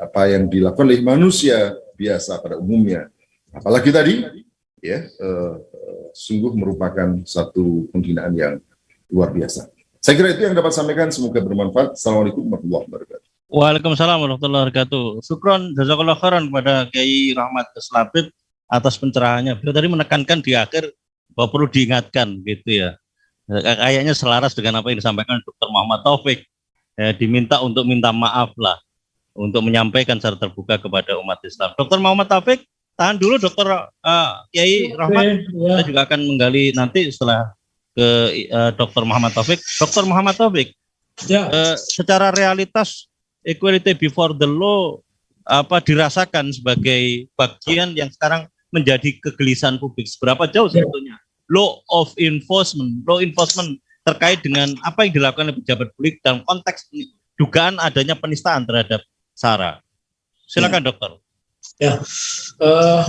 apa yang dilakukan oleh manusia biasa pada umumnya. Apalagi tadi, ya, sungguh merupakan satu penghinaan yang luar biasa. Saya kira itu yang dapat sampaikan, semoga bermanfaat. Assalamualaikum warahmatullahi wabarakatuh. Waalaikumsalam warahmatullahi wabarakatuh. Syukron jazakallah khairan kepada Kiai Rahmat Keslapib atas pencerahannya. Beliau tadi menekankan di akhir bahwa perlu diingatkan gitu ya. Kayaknya selaras dengan apa yang disampaikan Dr. Muhammad Taufik. Diminta untuk minta maaf lah, untuk menyampaikan secara terbuka kepada umat Islam. Dr. Muhammad Taufik, tahan dulu Dr. Kiai Rahmat. Kita juga akan menggali nanti setelah ke Dr. Muhammad Taufik. Dr. Muhammad Taufik, ya. Secara realitas equality before the law dirasakan sebagai bagian yang sekarang menjadi kegelisahan publik. Seberapa jauh sebetulnya law enforcement terkait dengan apa yang dilakukan oleh pejabat publik dalam konteks dugaan adanya penistaan terhadap SARA. Silakan dokter. Ya,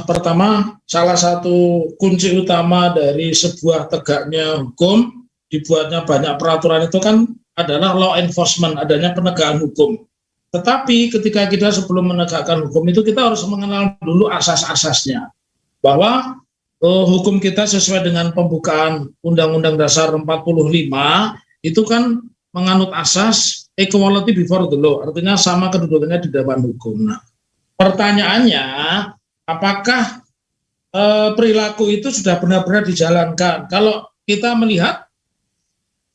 pertama, salah satu kunci utama dari sebuah tegaknya hukum, dibuatnya banyak peraturan itu kan adalah law enforcement, adanya penegakan hukum. Tetapi ketika kita sebelum menegakkan hukum itu, kita harus mengenal dulu asas-asasnya. Bahwa hukum kita sesuai dengan pembukaan Undang-Undang Dasar 45 itu kan menganut asas equality before the law, artinya sama kedudukannya di depan hukum. Nah, pertanyaannya, apakah perilaku itu sudah benar-benar dijalankan? Kalau kita melihat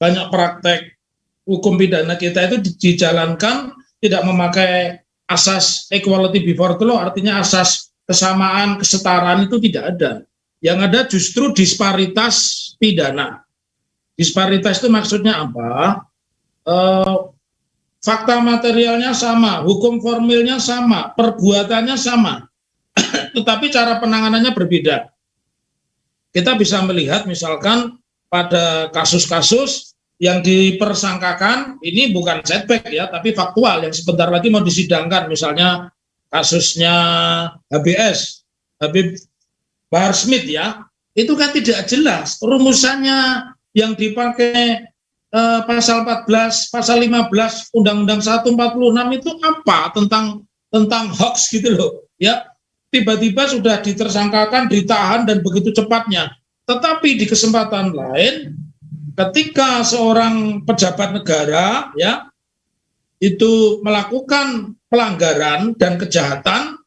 banyak praktek hukum pidana kita itu dijalankan tidak memakai asas equality before the law, artinya asas kesamaan, kesetaraan itu tidak ada. Yang ada justru disparitas pidana. Disparitas itu maksudnya apa? Fakta materialnya sama, hukum formilnya sama, perbuatannya sama, tetapi cara penanganannya berbeda. Kita bisa melihat misalkan pada kasus-kasus yang dipersangkakan, ini bukan setback ya, tapi faktual yang sebentar lagi mau disidangkan, misalnya kasusnya HBS, Habib Bahar Smith ya, itu kan tidak jelas rumusannya yang dipakai pasal 14, pasal 15 Undang-Undang 146 itu apa tentang hoax gitu loh ya. Tiba-tiba sudah ditersangkakan, ditahan dan begitu cepatnya. Tetapi di kesempatan lain ketika seorang pejabat negara ya itu melakukan pelanggaran dan kejahatan,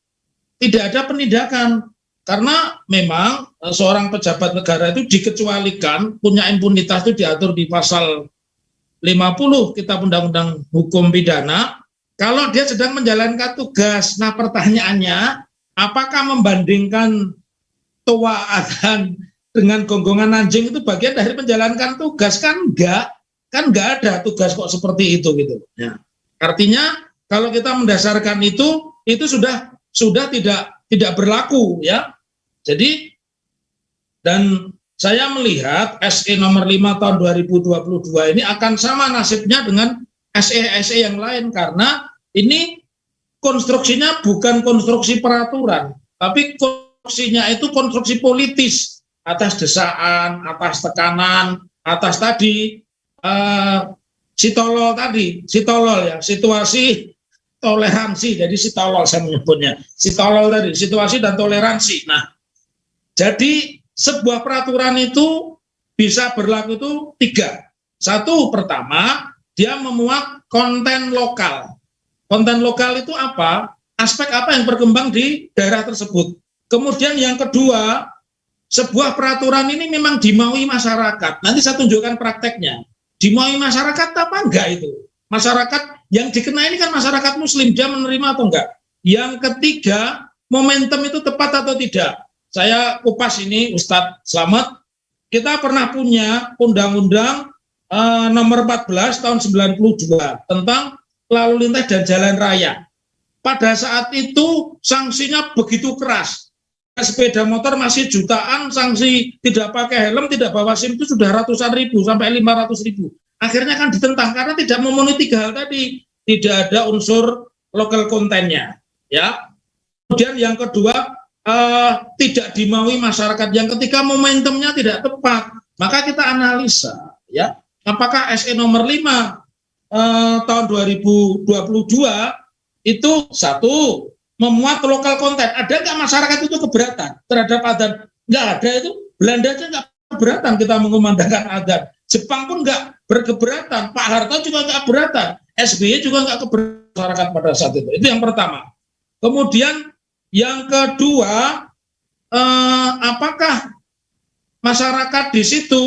tidak ada penindakan karena memang seorang pejabat negara itu dikecualikan, punya impunitas itu diatur di pasal 50 Kitab Undang-Undang Hukum Pidana kalau dia sedang menjalankan tugas. Nah, pertanyaannya, apakah membandingkan toa adzan dengan gonggongan anjing itu bagian dari menjalankan tugas? Kan enggak ada tugas kok seperti itu gitu ya. Artinya kalau kita mendasarkan itu sudah tidak berlaku ya. Jadi dan saya melihat SE nomor 5 tahun 2022 ini akan sama nasibnya dengan SE yang lain karena ini konstruksinya bukan konstruksi peraturan, tapi konstruksinya itu konstruksi politis atas desaan, atas tekanan, atas tadi sitolol ya, situasi toleransi. Jadi sitolol saya menyebutnya, sitolol tadi, situasi dan toleransi. Nah, jadi sebuah peraturan itu bisa berlaku itu 3. Satu, pertama, dia memuat konten lokal. Konten lokal itu apa? Aspek apa yang berkembang di daerah tersebut. Kemudian yang kedua, sebuah peraturan ini memang dimaui masyarakat. Nanti saya tunjukkan prakteknya. Dimaui masyarakat apa enggak itu? Masyarakat yang dikenai ini kan masyarakat muslim, dia menerima atau enggak? Yang ketiga, momentum itu tepat atau tidak? Saya kupas ini Ustadz Slamet, kita pernah punya Undang-Undang nomor 14 tahun 92 tentang lalu lintas dan jalan raya. Pada saat itu sanksinya begitu keras. Sepeda motor masih jutaan, sanksi tidak pakai helm, tidak bawa SIM itu sudah ratusan ribu sampai 500 ribu. Akhirnya kan ditentang karena tidak memenuhi 3 hal tadi. Tidak ada unsur lokal kontennya. Ya. Kemudian yang kedua, tidak dimaui masyarakat. Yang ketiga, momentumnya tidak tepat. Maka kita analisa, ya, apakah SE nomor 5 tahun 2022 itu satu memuat lokal konten. Ada nggak masyarakat itu keberatan terhadap adzan? Nggak ada itu. Belanda aja nggak keberatan kita mengumandangkan adzan. Jepang pun nggak berkeberatan. Pak Harto juga nggak keberatan. SBY juga nggak keberatan masyarakat pada saat itu. Itu yang pertama. Kemudian yang kedua, apakah masyarakat di situ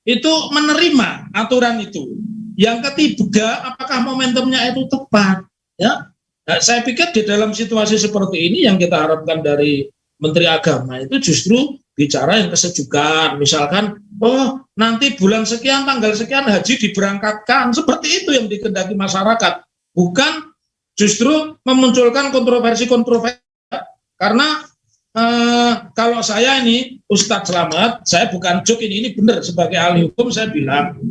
itu menerima aturan itu? Yang ketiga, apakah momentumnya itu tepat? Ya, nah, saya pikir di dalam situasi seperti ini yang kita harapkan dari Menteri Agama itu justru bicara yang kesejukan. Misalkan, oh nanti bulan sekian, tanggal sekian haji diberangkatkan. Seperti itu yang dikehendaki masyarakat. Bukan justru memunculkan kontroversi-kontroversi. Karena kalau saya ini Ustadz Slamet, saya bukan joke ini benar sebagai ahli hukum saya bilang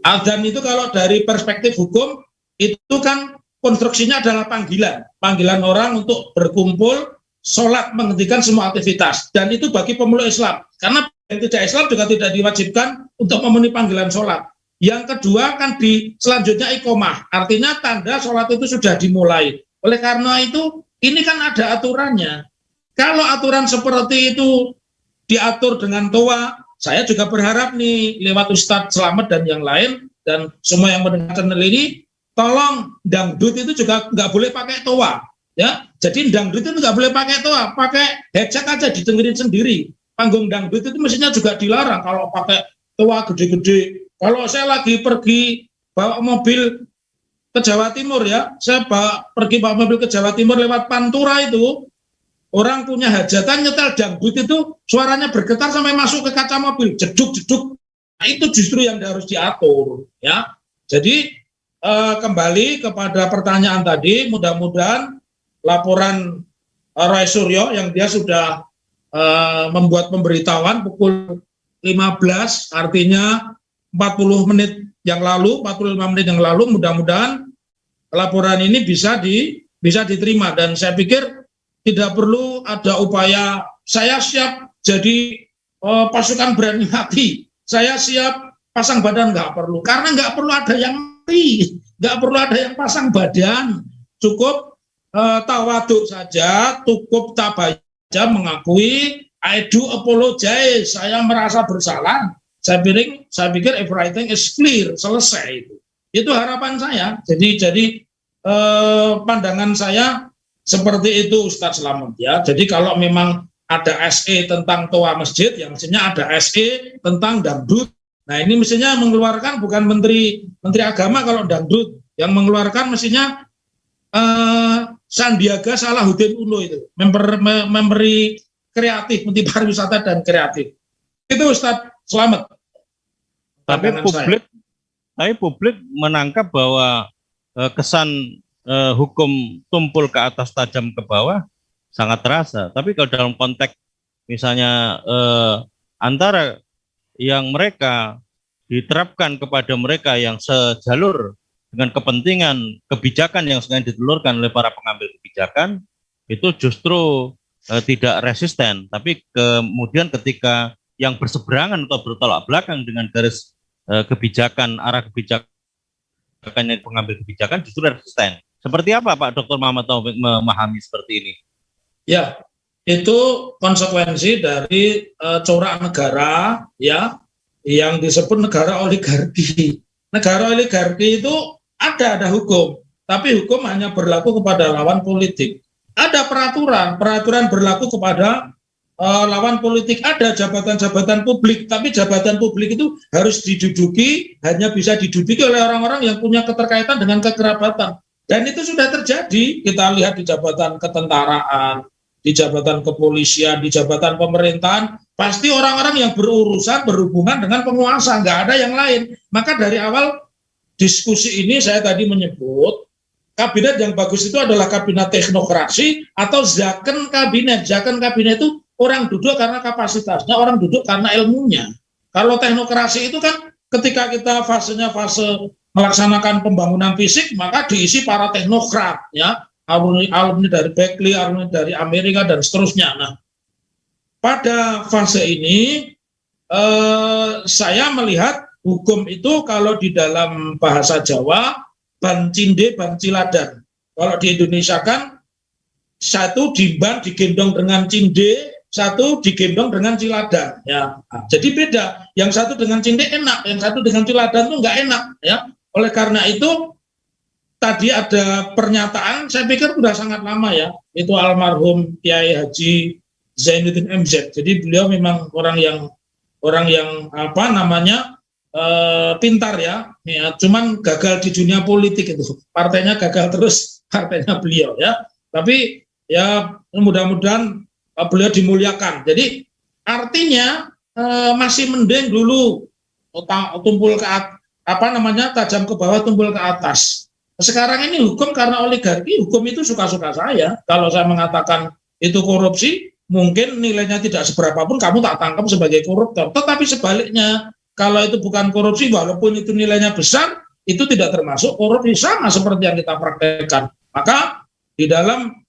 adzan itu kalau dari perspektif hukum itu kan konstruksinya adalah panggilan orang untuk berkumpul, sholat, menghentikan semua aktivitas, dan itu bagi pemeluk Islam. Karena yang tidak Islam juga tidak diwajibkan untuk memenuhi panggilan sholat. Yang kedua kan selanjutnya iqomah, artinya tanda sholat itu sudah dimulai. Oleh karena itu ini kan ada aturannya. Kalau aturan seperti itu diatur dengan toa, saya juga berharap nih lewat Ustadz Slamet dan yang lain dan semua yang mendengar channel ini, tolong dangdut itu juga nggak boleh pakai toa, ya. Jadi dangdut itu nggak boleh pakai toa, pakai headset aja didengerin sendiri. Panggung dangdut itu mestinya juga dilarang kalau pakai toa gede-gede. Kalau saya lagi pergi bawa mobil ke Jawa Timur ya, saya pergi bawa mobil ke Jawa Timur lewat Pantura itu, orang punya hajatan nyetel dangdut itu suaranya bergetar sampai masuk ke kaca mobil, jeduk-jeduk. Nah, itu justru yang harus diatur ya. Jadi kembali kepada pertanyaan tadi, mudah-mudahan laporan Roy Suryo yang dia sudah membuat pemberitahuan pukul 15, artinya 45 menit yang lalu, mudah-mudahan laporan ini bisa diterima, dan saya pikir tidak perlu ada upaya saya siap jadi pasukan berani mati, saya siap pasang badan, nggak perlu, karena nggak perlu ada yang mati, nggak perlu ada yang pasang badan, cukup tawaduk saja, cukup tabaja mengakui I do apologize, saya merasa bersalah. Saya pikir everything is clear, selesai itu harapan saya. Jadi pandangan saya seperti itu, Ustadz Slamet ya. Jadi kalau memang ada SE tentang toa masjid, yang mestinya ada SE tentang dangdut. Nah ini mestinya mengeluarkan bukan menteri agama kalau dangdut, yang mengeluarkan mestinya Sandiaga Salahuddin Uno itu, memberi kreatif, menteri pariwisata dan kreatif. Itu Ustadz Slamet. Tapi publik menangkap bahwa kesan hukum tumpul ke atas tajam ke bawah sangat terasa. Tapi kalau dalam konteks misalnya antara yang mereka diterapkan kepada mereka yang sejalur dengan kepentingan kebijakan yang sedang ditelurkan oleh para pengambil kebijakan, itu justru tidak resisten. Tapi kemudian ketika yang berseberangan atau bertolak belakang dengan garis kebijakan, arah kebijakan yang pengambil kebijakan justru resisten. Seperti apa Pak Dr. Muhammad Taufik memahami seperti ini? Ya, itu konsekuensi dari corak negara ya, yang disebut negara oligarki. Negara oligarki itu ada hukum, tapi hukum hanya berlaku kepada lawan politik. Ada peraturan berlaku kepada lawan politik, ada jabatan-jabatan publik, tapi jabatan publik itu harus hanya bisa diduduki oleh orang-orang yang punya keterkaitan dengan kekerabatan. Dan itu sudah terjadi, kita lihat di jabatan ketentaraan, di jabatan kepolisian, di jabatan pemerintahan, pasti orang-orang yang berhubungan dengan penguasa, nggak ada yang lain. Maka dari awal diskusi ini saya tadi menyebut, kabinet yang bagus itu adalah kabinet teknokrasi atau zakon kabinet. Zakon kabinet itu orang duduk karena kapasitasnya, orang duduk karena ilmunya. Kalau teknokrasi itu kan ketika kita fase melaksanakan pembangunan fisik, maka diisi para teknokrat, ya, alumni dari Berkeley, alumni dari Amerika dan seterusnya. Nah, pada fase ini saya melihat hukum itu kalau di dalam bahasa Jawa ban cinde, ban ciladan. Kalau di Indonesia kan satu digendong dengan cinde, satu digendong dengan ciladan, ya. Nah, jadi beda. Yang satu dengan cinde enak, yang satu dengan ciladan itu enggak enak, ya. Oleh karena itu tadi ada pernyataan, saya pikir sudah sangat lama ya. Itu almarhum Kiai Haji Zainuddin MZ. Jadi beliau memang orang yang apa namanya pintar ya. Cuman gagal di dunia politik itu. Partainya gagal terus, partainya beliau ya. Tapi ya mudah-mudahan beliau dimuliakan. Jadi artinya masih mending dulu tumpul ke tajam ke bawah, tumpul ke atas. Sekarang ini hukum karena oligarki, hukum itu suka-suka saya. Kalau saya mengatakan itu korupsi, mungkin nilainya tidak seberapa pun kamu tak tangkap sebagai koruptor. Tetapi sebaliknya, kalau itu bukan korupsi, walaupun itu nilainya besar, itu tidak termasuk korupsi, sama seperti yang kita praktekkan. Maka di dalam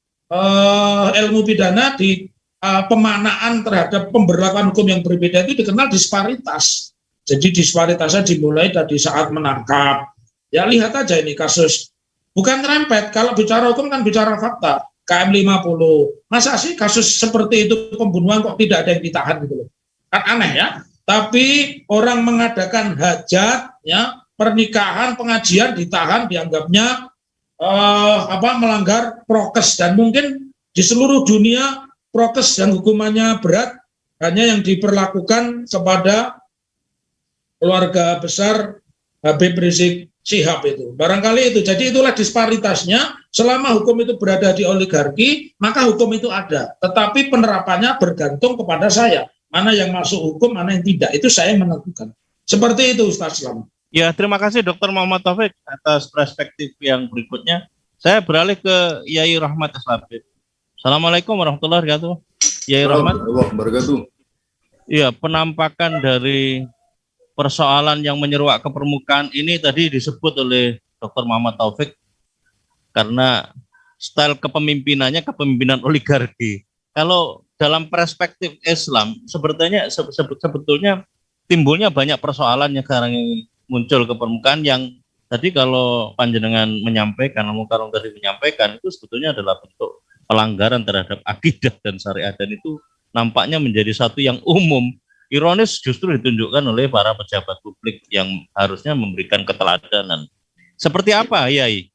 ilmu pidana, di pemaknaan terhadap pemberlakuan hukum yang berbeda itu dikenal disparitas. Jadi disparitasnya dimulai dari saat menangkap. Ya lihat aja ini kasus, bukan rempet, kalau bicara hukum kan bicara fakta. KM 50, masa sih kasus seperti itu pembunuhan kok tidak ada yang ditahan gitu loh. Kan aneh ya. Tapi orang mengadakan hajat, ya pernikahan, pengajian ditahan, dianggapnya melanggar prokes, dan mungkin di seluruh dunia prokes yang hukumannya berat hanya yang diperlakukan kepada keluarga besar Habib Rizik Syihab itu. Barangkali itu. Jadi itulah disparitasnya. Selama hukum itu berada di oligarki, maka hukum itu ada. Tetapi penerapannya bergantung kepada saya. Mana yang masuk hukum, mana yang tidak. Itu saya menentukan. Seperti itu Ustaz Selamat. Ya, terima kasih Dr. Muhammad Taufik atas perspektif yang berikutnya. Saya beralih ke Yai Rahmat Aslabib. Assalamualaikum warahmatullahi wabarakatuh. Yai Rahmat. Wabarakatuh. Iya, penampakan dari persoalan yang menyeruak ke permukaan ini tadi disebut oleh Dr. Muhammad Taufik karena style kepemimpinannya kepemimpinan oligarki. Kalau dalam perspektif Islam sebetulnya timbulnya banyak persoalan yang sekarang ini muncul ke permukaan yang tadi kalau panjenengan menyampaikan, Mukarram tadi menyampaikan itu sebetulnya adalah bentuk pelanggaran terhadap akidah dan syariat, dan itu nampaknya menjadi satu yang umum. Ironis justru ditunjukkan oleh para pejabat publik yang harusnya memberikan keteladanan. Seperti apa, Yai?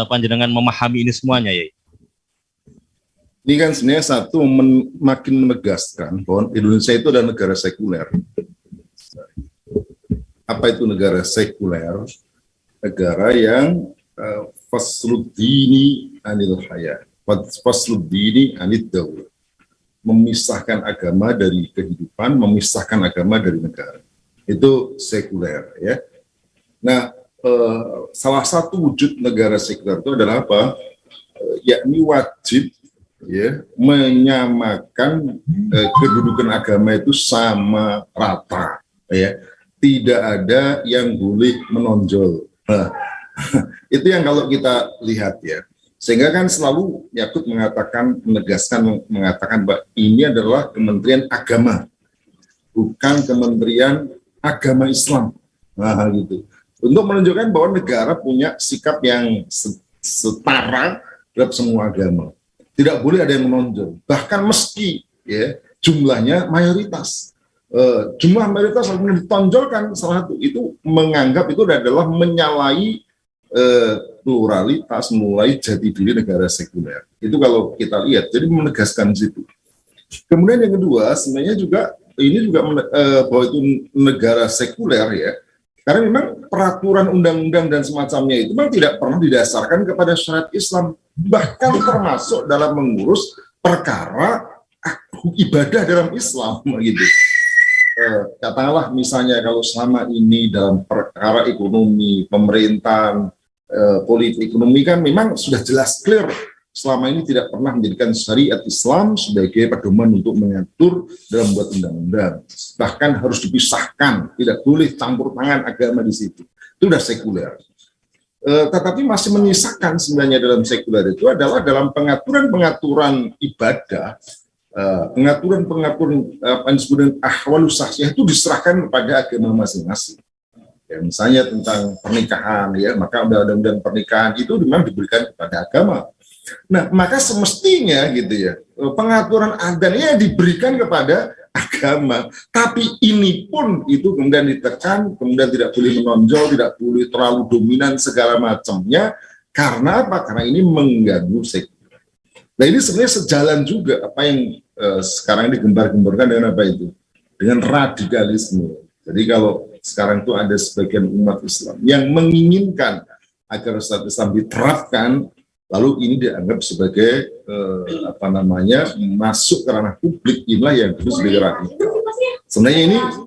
Panjenengan memahami ini semuanya, Yai? Ini kan sebenarnya satu makin menegaskan bahwa Indonesia itu adalah negara sekuler. Apa itu negara sekuler? Negara yang fasluddini anil haya, fasluddini anid dawlah. Memisahkan agama dari kehidupan, memisahkan agama dari negara. Itu sekuler, ya. Nah, salah satu wujud negara sekuler itu adalah apa? Yakni wajib, ya, menyamakan kedudukan agama itu sama rata, ya. Tidak ada yang boleh menonjol. Nah, itu yang kalau kita lihat, ya. Sehingga kan selalu Yakut mengatakan bahwa ini adalah Kementerian Agama, bukan Kementerian Agama Islam. Nah, gitu. Untuk menunjukkan bahwa negara punya sikap yang setara terhadap semua agama. Tidak boleh ada yang menonjol. Bahkan meski, ya, jumlahnya mayoritas. Jumlah mayoritas yang ditonjolkan salah satu itu menganggap itu adalah menyalahi pluralitas, mulai jati diri negara sekuler. Itu kalau kita lihat, jadi menegaskan situ. Kemudian yang kedua, sebenarnya juga ini juga bahwa itu negara sekuler, ya, karena memang peraturan undang-undang dan semacamnya itu memang tidak pernah didasarkan kepada syariat Islam, bahkan termasuk dalam mengurus perkara ibadah dalam Islam, gitu. Katakanlah misalnya kalau selama ini dalam perkara ekonomi, pemerintahan, politik ekonomi kan memang sudah jelas clear selama ini tidak pernah menjadikan syariat Islam sebagai pedoman untuk mengatur dalam membuat undang-undang. Bahkan harus dipisahkan, tidak boleh campur tangan agama di situ. Itu sudah sekuler. Tetapi masih menyisakan sebenarnya dalam sekuler itu adalah dalam pengaturan-pengaturan ibadah, pengaturan-pengaturan apa yang disebut dengan ahwalus sahsiyah itu diserahkan kepada agama masing-masing. Ya, misalnya tentang pernikahan, ya, maka undang-undang pernikahan itu memang diberikan kepada agama. Nah, maka semestinya gitu ya, pengaturan adatnya diberikan kepada agama. Tapi ini pun itu kemudian ditekan, kemudian tidak boleh menonjol, tidak boleh terlalu dominan segala macamnya. Karena apa? Karena ini mengganggu sekuler. Nah, ini sebenarnya sejalan juga apa yang sekarang digembar-gemborkan dengan apa itu? Dengan radikalisme. Jadi kalau sekarang itu ada sebagian umat Islam yang menginginkan agar syariat Islam diterapkan, lalu ini dianggap sebagai masuk ke ranah publik, inilah yang disebut sebagai radikal. Sebenarnya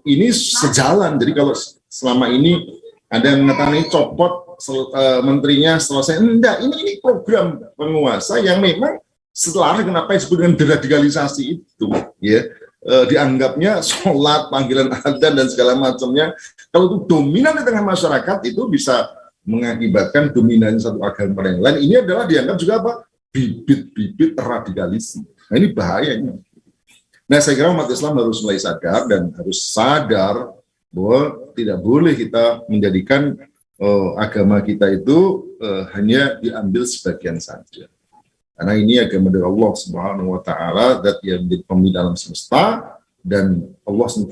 ini sejalan. Jadi kalau selama ini ada yang mengatakan ini copot menterinya selesai, enggak, ini program penguasa yang memang setelah kenapa disebut dengan deradikalisasi itu, ya. Dianggapnya sholat, panggilan adzan dan segala macamnya, kalau itu dominan di tengah masyarakat itu bisa mengakibatkan dominannya satu agama yang lain. Ini adalah dianggap juga apa? Bibit-bibit radikalisme. Nah, ini bahayanya. Nah, saya kira umat Islam harus mulai sadar dan harus sadar bahwa tidak boleh kita menjadikan agama kita itu hanya diambil sebagian saja. Karena ini agama dari Allah Subhanahu wa Ta'ala, dat yang menjadi pemilik alam semesta, dan Allah SWT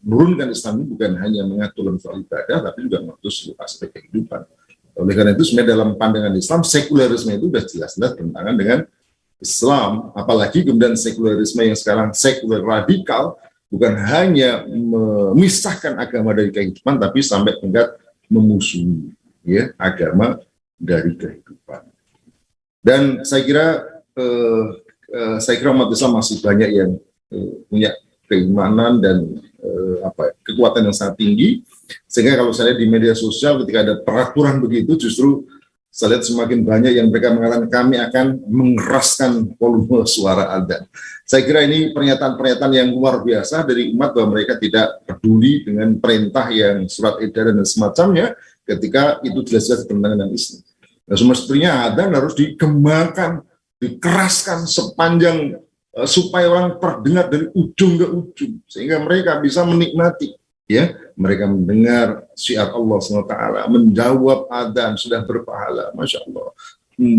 menurunkan Islam ini bukan hanya mengatur soal ibadah, tapi juga mengatur seluruh aspek kehidupan. Oleh karena itu, sebenarnya dalam pandangan Islam, sekularisme itu sudah jelas-jelas bertentangan dengan Islam, apalagi kemudian sekularisme yang sekarang sekuler radikal, bukan hanya memisahkan agama dari kehidupan, tapi sampai tingkat memusuhi ya agama dari kehidupan. Dan saya kira umat Islam masih banyak yang punya keimanan dan kekuatan yang sangat tinggi, sehingga kalau saya lihat di media sosial ketika ada peraturan begitu, justru saya lihat semakin banyak yang mereka mengatakan kami akan mengeraskan volume suara adzan. Saya kira ini pernyataan-pernyataan yang luar biasa dari umat bahwa mereka tidak peduli dengan perintah yang surat edaran dan semacamnya ketika itu jelas-jelas bertentangan dengan Islam. Nah, semestinya adzan harus dikembangkan, dikeraskan sepanjang supaya orang terdengar dari ujung ke ujung sehingga mereka bisa menikmati ya, mereka mendengar syiar Allah SWT, menjawab adzan sudah berpahala, Masya Allah,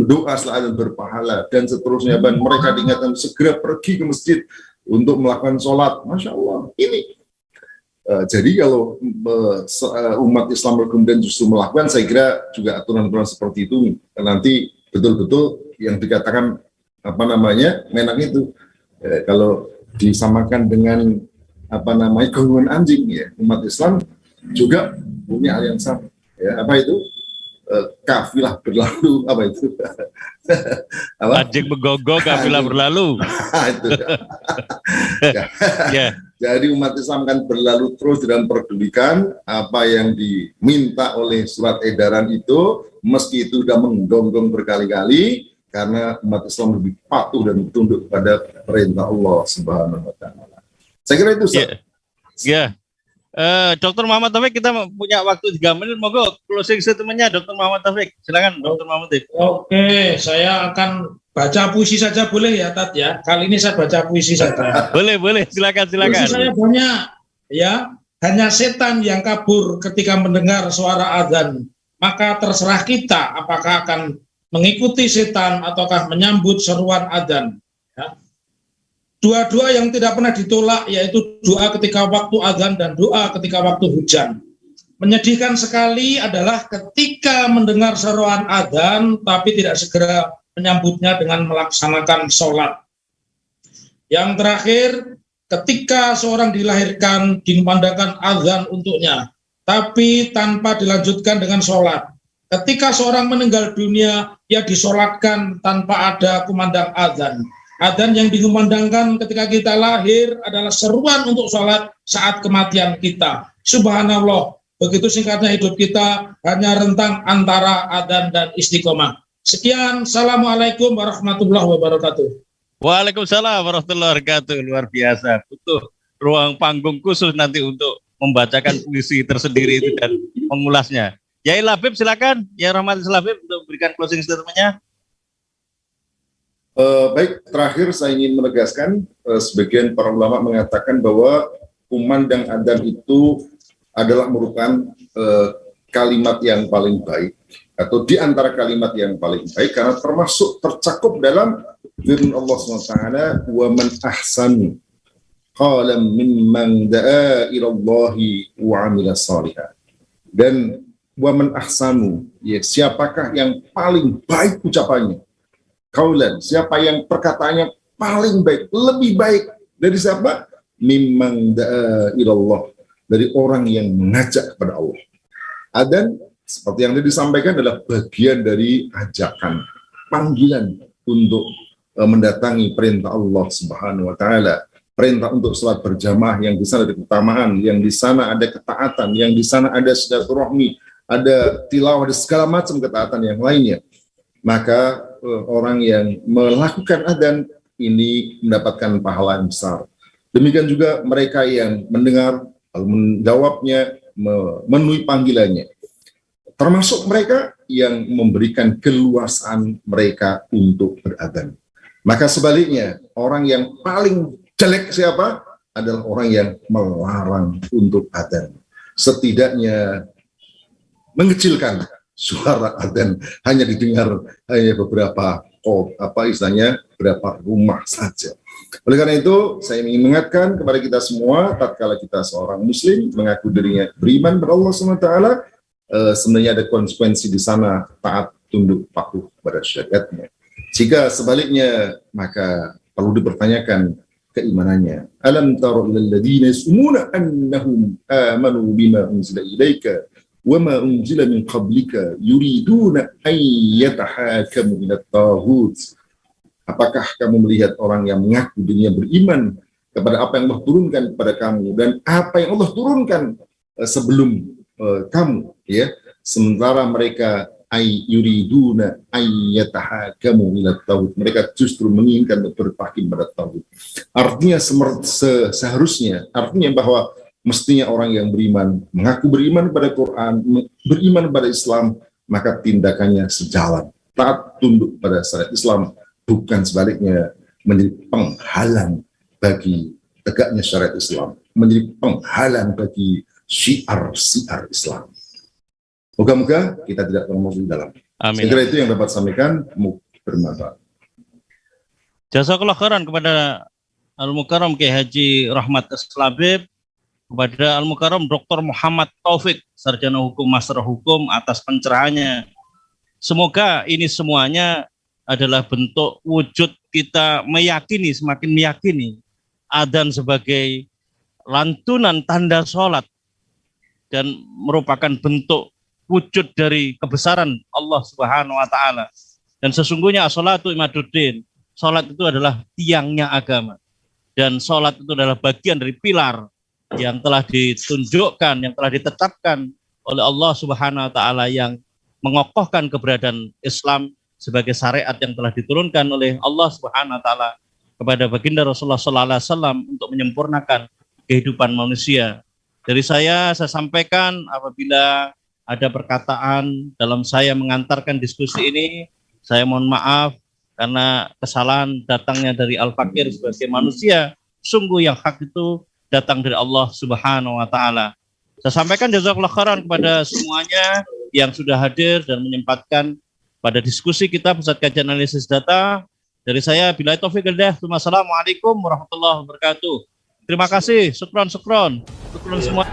doa setelah adzan berpahala dan seterusnya, dan mereka diingatkan segera pergi ke masjid untuk melakukan sholat, Masya Allah. Ini jadi kalau umat Islam kemudian justru melakukan, saya kira juga aturan-aturan seperti itu nanti betul-betul yang dikatakan menak itu kalau disamakan dengan gangguan anjing ya, umat Islam juga punya hal yang sama ya, kafilah berlalu anjing menggonggong kafilah berlalu. Itu ya. Jadi umat Islam kan berlalu terus dalam pedulikan apa yang diminta oleh surat edaran itu, meski itu sudah menggonggong berkali-kali, karena umat Islam lebih patuh dan tunduk pada perintah Allah Subhanahu wa Ta'ala. Saya kira itu. Ya. Dr. Muhammad Taufik, kita punya waktu 3 menit, monggo closing statement-nya Dr. Muhammad Taufik. Silakan Dr. Muhammad Taufik. Oke, saya akan baca puisi saja boleh ya, Tat ya. Kali ini saya baca puisi saja. Boleh, silakan. Puisi saya banyak ya. Hanya setan yang kabur ketika mendengar suara adzan. Maka terserah kita apakah akan mengikuti setan ataukah menyambut seruan adzan. Ya. Dua-dua yang tidak pernah ditolak, yaitu doa ketika waktu adzan dan doa ketika waktu hujan. Menyedihkan sekali adalah ketika mendengar seruan adzan tapi tidak segera menyambutnya dengan melaksanakan sholat. Yang terakhir, ketika seorang dilahirkan dikumandangkan adzan untuknya, tapi tanpa dilanjutkan dengan sholat. Ketika seorang meninggal dunia, ia disolatkan tanpa ada kumandang adzan. Adzan yang dikumandangkan ketika kita lahir adalah seruan untuk sholat saat kematian kita. Subhanallah, begitu singkatnya hidup kita, hanya rentang antara adzan dan istiqomah. Sekian, Assalamualaikum warahmatullahi wabarakatuh. Waalaikumsalam warahmatullahi wabarakatuh. Luar biasa. Butuh ruang panggung khusus nanti untuk membacakan puisi tersendiri itu dan mengulasnya. Yai Labib silakan, ya Rahmat Labib untuk berikan closing statement-nya. Baik, terakhir saya ingin menegaskan, sebagian para ulama mengatakan bahwa kumandang adzan itu adalah merupakan kalimat yang paling baik, atau di antara kalimat yang paling baik, karena termasuk tercakup dalam firman Allah SWT, wa man ahsanu qalam mimman da'a ilallahi wa amila salihah. Dan wa man ahsanu, ya, siapakah yang paling baik ucapannya? Qaulan, siapa yang perkataannya paling baik, lebih baik dari siapa? Mimman da'a ilallah, dari orang yang mengajak kepada Allah. Adzan seperti yang disampaikan adalah bagian dari ajakan, panggilan untuk mendatangi perintah Allah Subhanahu wa Ta'ala, perintah untuk salat berjamaah yang di sana ada keutamaan, yang di sana ada ketaatan, yang di sana ada silaturahmi, ada tilawah, ada segala macam ketaatan yang lainnya. Maka orang yang melakukan adzan ini mendapatkan pahala yang besar. Demikian juga mereka yang mendengar, menjawabnya, memenuhi panggilannya. Termasuk mereka yang memberikan keluasan mereka untuk beradzan. Maka sebaliknya, orang yang paling jelek siapa? Adalah orang yang melarang untuk adzan. Setidaknya mengecilkan suara adzan, hanya didengar hanya beberapa beberapa rumah saja. Oleh karena itu, saya ingin mengingatkan kepada kita semua, tatkala kita seorang muslim mengaku dirinya beriman kepada Allah SWT, sebenarnya ada konsekuensi di sana, taat, tunduk, patuh pada syariatnya. Jika sebaliknya, maka perlu dipertanyakan keimanannya. Alam tara ilal ladzina yas'umuna annahum amanu bima unzila ilaika wa ma unzila min qablika yuriduna an yatahakamu ila taghut. Apakah kamu melihat orang yang mengaku dirinya beriman kepada apa yang Allah turunkan kepada kamu dan apa yang Allah turunkan sebelum kamu, ya, sementara mereka yuriduna ayyatahakamu ila taghut, mereka justru menginginkan berpakim pada taghut. Artinya seharusnya, artinya bahwa mestinya orang yang beriman, mengaku beriman pada Quran, beriman pada Islam, maka tindakannya sejalan, taat tunduk pada syariat Islam, bukan sebaliknya menjadi penghalang bagi tegaknya syariat Islam, menjadi penghalang bagi syiar-syiar Islam. Moga-moga kita tidak termasuk dalam. Amin. Saya kira itu yang dapat sampaikan, bermanfaat. Jazakallah khairan kepada Al-Mukarram Kiai Haji Rahmat Eslabib, kepada Al-Mukarram Dr. Muhammad Taufik, Sarjana Hukum, Master Hukum, atas pencerahannya. Semoga ini semuanya adalah bentuk wujud kita meyakini, semakin meyakini adzan sebagai lantunan tanda sholat dan merupakan bentuk wujud dari kebesaran Allah Subhanahu wa taala. Dan sesungguhnya as-sholatu imaduddin, sholat itu adalah tiangnya agama. Dan sholat itu adalah bagian dari pilar yang telah ditunjukkan, yang telah ditetapkan oleh Allah Subhanahu wa taala, yang mengokohkan keberadaan Islam sebagai syariat yang telah diturunkan oleh Allah Subhanahu wa taala kepada baginda Rasulullah sallallahu alaihi wasallam untuk menyempurnakan kehidupan manusia. Dari saya sampaikan, apabila ada perkataan dalam saya mengantarkan diskusi ini, saya mohon maaf karena kesalahan datangnya dari Al-Fakir sebagai manusia. Sungguh yang hak itu datang dari Allah Subhanahu wa taala. Saya sampaikan jazakallahu khairan kepada semuanya yang sudah hadir dan menyempatkan pada diskusi kita Pusat Kajian Analisis Data. Dari saya, billahi taufiq wal hidayah. Wassalamualaikum warahmatullahi wabarakatuh. Terima kasih. Syukron semua.